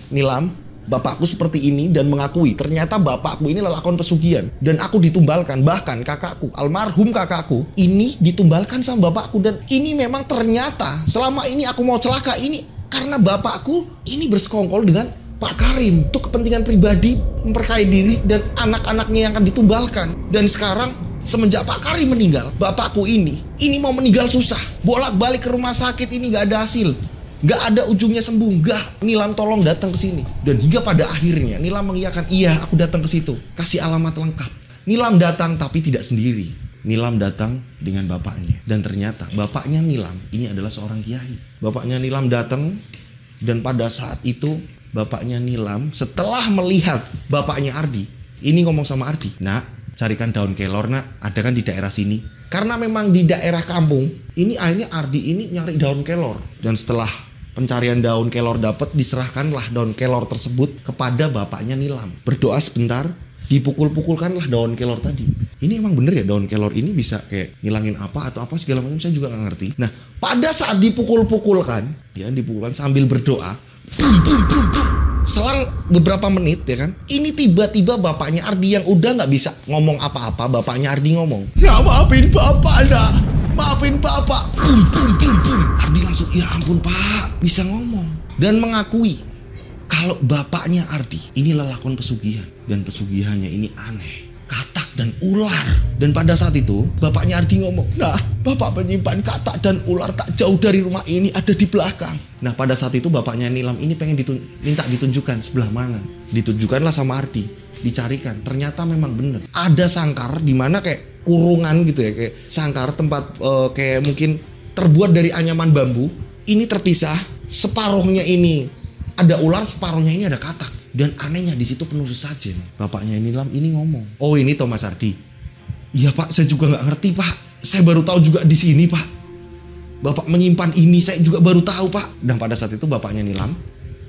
Nilam, bapakku seperti ini dan mengakui ternyata bapakku ini lelakon pesugihan dan aku ditumbalkan. Bahkan kakakku, almarhum kakakku ini ditumbalkan sama bapakku dan ini memang ternyata selama ini aku mau celaka ini karena bapakku ini bersekongkol dengan Pak Karim untuk kepentingan pribadi, memperkaya diri dan anak-anaknya yang akan ditumbalkan. Dan sekarang semenjak Pak Karim meninggal, bapakku ini mau meninggal susah. Bolak-balik ke rumah sakit ini gak ada hasil. Gak ada ujungnya sembuh, gak. Nilam tolong datang ke sini. Dan hingga pada akhirnya Nilam mengiyakan, iya aku datang ke situ. Kasih alamat lengkap. Nilam datang tapi tidak sendiri. Nilam datang dengan bapaknya. Dan ternyata bapaknya Nilam ini adalah seorang kiai. Bapaknya Nilam datang dan pada saat itu bapaknya Nilam setelah melihat bapaknya Ardi ini ngomong sama Ardi, nak carikan daun kelor nak, ada kan di daerah sini. Karena memang di daerah kampung ini akhirnya Ardi ini nyari daun kelor. Dan setelah pencarian daun kelor dapat, diserahkanlah daun kelor tersebut kepada bapaknya Nilam. Berdoa sebentar, dipukul-pukulkanlah daun kelor tadi. Ini emang bener ya daun kelor ini bisa kayak ngilangin apa atau apa segala macam, saya juga gak ngerti. Nah, pada saat dipukulkan sambil berdoa, bum, bum, bum, bum. Selang beberapa menit ya kan, ini tiba-tiba bapaknya Ardi yang udah gak bisa ngomong apa-apa, bapaknya Ardi ngomong, "Ya maafin bapak nak, maafin bapak." Bum, bum, bum, bum. Ardi langsung, ya ampun pak, bisa ngomong. Dan mengakui kalau bapaknya Ardi ini lelakon pesugihan. Dan pesugihannya ini aneh, katak dan ular. Dan pada saat itu bapaknya Ardi ngomong, "Nah, bapak menyimpan katak dan ular tak jauh dari rumah ini, ada di belakang." Nah pada saat itu bapaknya Nilam ini pengen minta ditunjukkan sebelah mana. Ditunjukkanlah sama Ardi, dicarikan. Ternyata memang bener ada sangkar di mana kayak kurungan gitu ya, kayak sangkar tempat kayak mungkin terbuat dari anyaman bambu. Ini terpisah, separuhnya ini ada ular, separuhnya ini ada katak. Dan anehnya di situ penuh sesajen. Bapaknya Nilam ini ngomong, "Oh ini Thomas Ardi." "Iya pak, saya juga nggak ngerti pak. Saya baru tahu juga di sini pak. Bapak menyimpan ini, saya juga baru tahu pak." Dan pada saat itu bapaknya Nilam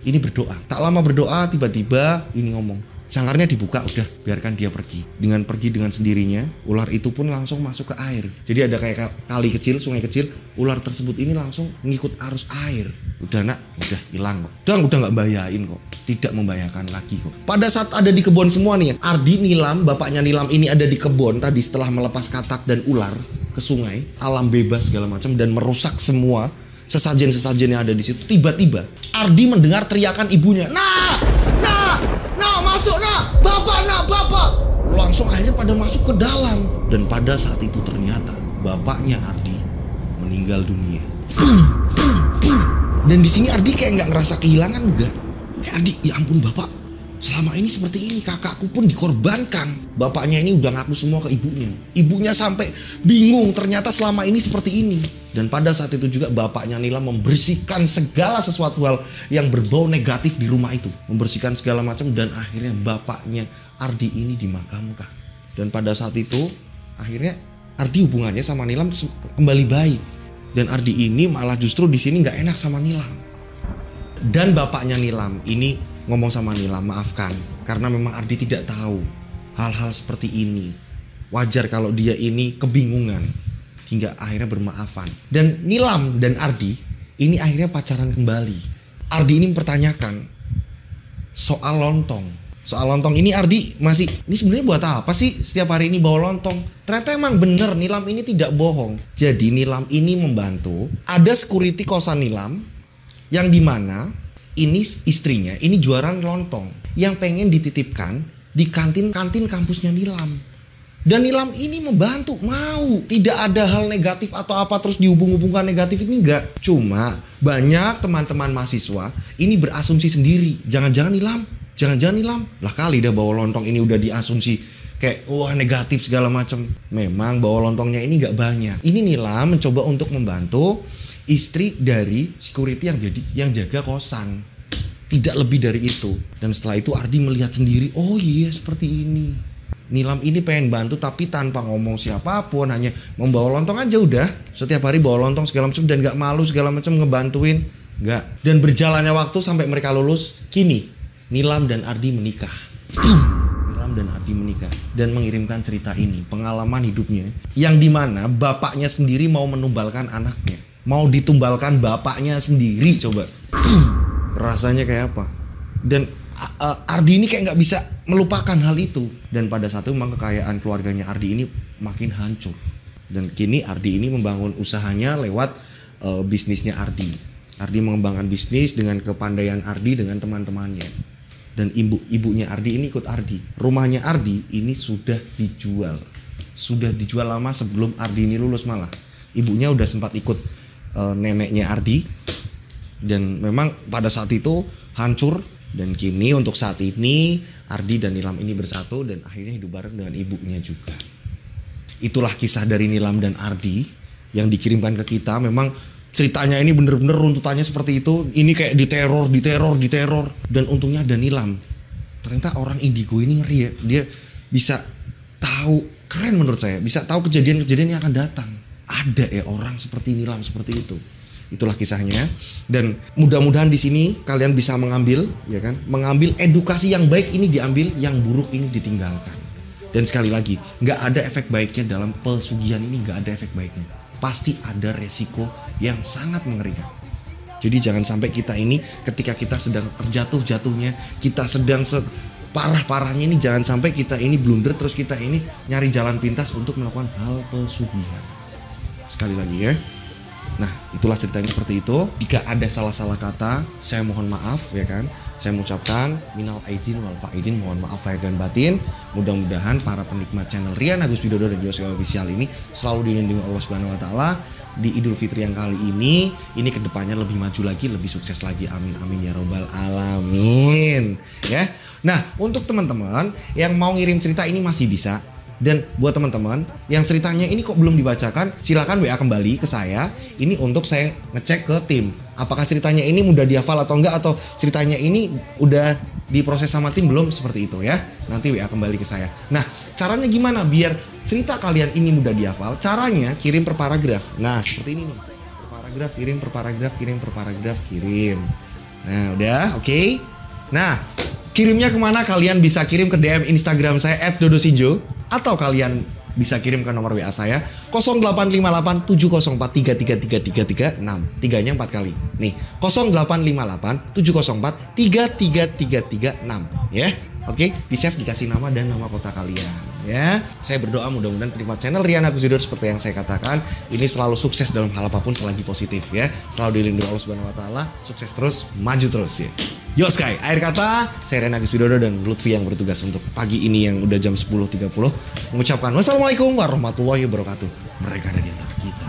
ini berdoa. Tak lama berdoa, tiba-tiba ini ngomong, sangkarnya dibuka, udah biarkan dia pergi. Dengan pergi dengan sendirinya, ular itu pun langsung masuk ke air. Jadi ada kayak kali kecil, sungai kecil. Ular tersebut ini langsung mengikut arus air. Udah nak, udah hilang kok. Udah nggak bahayain kok. Tidak membahayakan lagi kok. Pada saat ada di kebun semua nih, Ardi, Nilam, bapaknya Nilam ini ada di kebun tadi setelah melepas katak dan ular ke sungai, alam bebas segala macam dan merusak semua sesajen-sesajen yang ada di situ. Tiba-tiba Ardi mendengar teriakan ibunya, "Nak, masuk nak, bapak." Langsung akhirnya pada masuk ke dalam. Dan pada saat itu ternyata bapaknya Ardi meninggal dunia. Dan di sini Ardi kayak nggak ngerasa kehilangan juga. Kayak Ardi, ya ampun bapak, selama ini seperti ini, kakakku pun dikorbankan. Bapaknya ini udah ngaku semua ke ibunya. Ibunya sampai bingung ternyata selama ini seperti ini. Dan pada saat itu juga bapaknya Nilam membersihkan segala sesuatu hal yang berbau negatif di rumah itu. Membersihkan segala macam dan akhirnya bapaknya Ardi ini dimakamkan. Dan pada saat itu akhirnya Ardi hubungannya sama Nilam kembali baik. Dan Ardi ini malah justru di sini nggak enak sama Nilam. Dan bapaknya Nilam ini ngomong sama Nilam, maafkan karena memang Ardi tidak tahu hal-hal seperti ini. Wajar kalau dia ini kebingungan, hingga akhirnya bermaafan. Dan Nilam dan Ardi ini akhirnya pacaran kembali. Ardi ini mempertanyakan soal lontong. Soal lontong ini Ardi masih, ini sebenarnya buat apa sih setiap hari ini bawa lontong? Ternyata emang bener Nilam ini tidak bohong. Jadi Nilam ini membantu, ada security kosan Nilam yang dimana ini istrinya ini jualan lontong yang pengen dititipkan di kantin kampusnya Nilam. Dan Nilam ini membantu, mau. Tidak ada hal negatif atau apa terus dihubung-hubungkan negatif, ini enggak. Cuma banyak teman-teman mahasiswa ini berasumsi sendiri. Jangan-jangan Nilam. Lah kali dah bawa lontong ini udah diasumsi kayak wah negatif segala macam. Memang bawa lontongnya ini enggak banyak. Ini Nilam mencoba untuk membantu istri dari security yang jaga kosan. Tidak lebih dari itu. Dan setelah itu Ardi melihat sendiri, oh iya seperti ini. Nilam ini pengen bantu tapi tanpa ngomong siapapun, hanya membawa lontong aja udah. Setiap hari bawa lontong segala macam dan gak malu segala macam ngebantuin, gak. Dan berjalannya waktu sampai mereka lulus, kini Nilam dan Ardi menikah. Nilam dan Ardi menikah dan mengirimkan cerita ini, pengalaman hidupnya, yang dimana bapaknya sendiri mau menumbalkan anaknya, mau ditumbalkan bapaknya sendiri, coba. Rasanya kayak apa? Dan Ardi ini kayak nggak bisa melupakan hal itu. Dan pada saat itu memang kekayaan keluarganya Ardi ini makin hancur. Dan kini Ardi ini membangun usahanya lewat bisnisnya Ardi. Ardi mengembangkan bisnis dengan kepandaian Ardi dengan teman-temannya. Dan ibunya Ardi ini ikut Ardi. Rumahnya Ardi ini sudah dijual. Sudah dijual lama sebelum Ardi ini lulus malah. Ibunya udah sempat ikut neneknya Ardi. Dan memang pada saat itu hancur. Dan kini untuk saat ini Ardi dan Nilam ini bersatu dan akhirnya hidup bareng dengan ibunya juga. Itulah kisah dari Nilam dan Ardi yang dikirimkan ke kita. Memang ceritanya ini bener-bener runtutannya seperti itu. Ini kayak diteror. Dan untungnya ada Nilam. Ternyata orang indigo ini ngeri ya. Dia bisa tahu, keren menurut saya, bisa tahu kejadian-kejadian yang akan datang. Ada ya orang seperti Nilam seperti itu. Itulah kisahnya. Dan mudah-mudahan di sini kalian bisa mengambil, ya kan, mengambil edukasi yang baik ini diambil, yang buruk ini ditinggalkan. Dan sekali lagi, nggak ada efek baiknya dalam pesugihan ini, nggak ada efek baiknya. Pasti ada resiko yang sangat mengerikan. Jadi jangan sampai kita ini ketika kita sedang terjatuh-jatuhnya, kita sedang separah-parahnya ini, jangan sampai kita ini blunder terus kita ini nyari jalan pintas untuk melakukan hal pesugihan. Sekali lagi ya. Nah, itulah ceritanya seperti itu. Jika ada salah-salah kata, saya mohon maaf ya kan. Saya mengucapkan minal aidin wal faidin, mohon maaf lahir dan batin. Mudah-mudahan para penikmat channel Rian Agus Widodo dan Yosi Official ini selalu dilindungi Allah Subhanahu wa taala di Idul Fitri yang kali ini kedepannya lebih maju lagi, lebih sukses lagi. Amin amin ya robbal alamin. Ya. Nah, untuk teman-teman yang mau ngirim cerita ini masih bisa. Dan buat teman-teman yang ceritanya ini kok belum dibacakan, silakan WA kembali ke saya. Ini untuk saya ngecek ke tim. Apakah ceritanya ini mudah dihafal atau enggak, atau ceritanya ini udah diproses sama tim belum, seperti itu ya. Nanti WA kembali ke saya. Nah, caranya gimana biar cerita kalian ini mudah dihafal? Caranya kirim per paragraf. Nah, seperti ini nih. Per paragraf kirim, per paragraf kirim, per paragraf kirim. Nah, udah, oke. Nah, kirimnya kemana? Kalian bisa kirim ke DM Instagram saya @dodosinjo. Atau kalian bisa kirim ke nomor WA saya 0858 704 3333336. 3-nya 4 kali. Nih, 0858 704 33336 ya. Oke, di-save, dikasih nama dan nama kota kalian ya. Saya berdoa mudah-mudahan penikmat channel Rian Agus Widodo seperti yang saya katakan ini selalu sukses dalam hal apapun selagi positif ya. Selalu dilindungi Allah Subhanahu wa taala, sukses terus, maju terus ya. Yo Sky, akhir kata saya Rian Agus Widodo dan Lutfi yang bertugas untuk pagi ini yang udah jam 10.30 mengucapkan wassalamualaikum warahmatullahi wabarakatuh. Mereka ada di antara kita.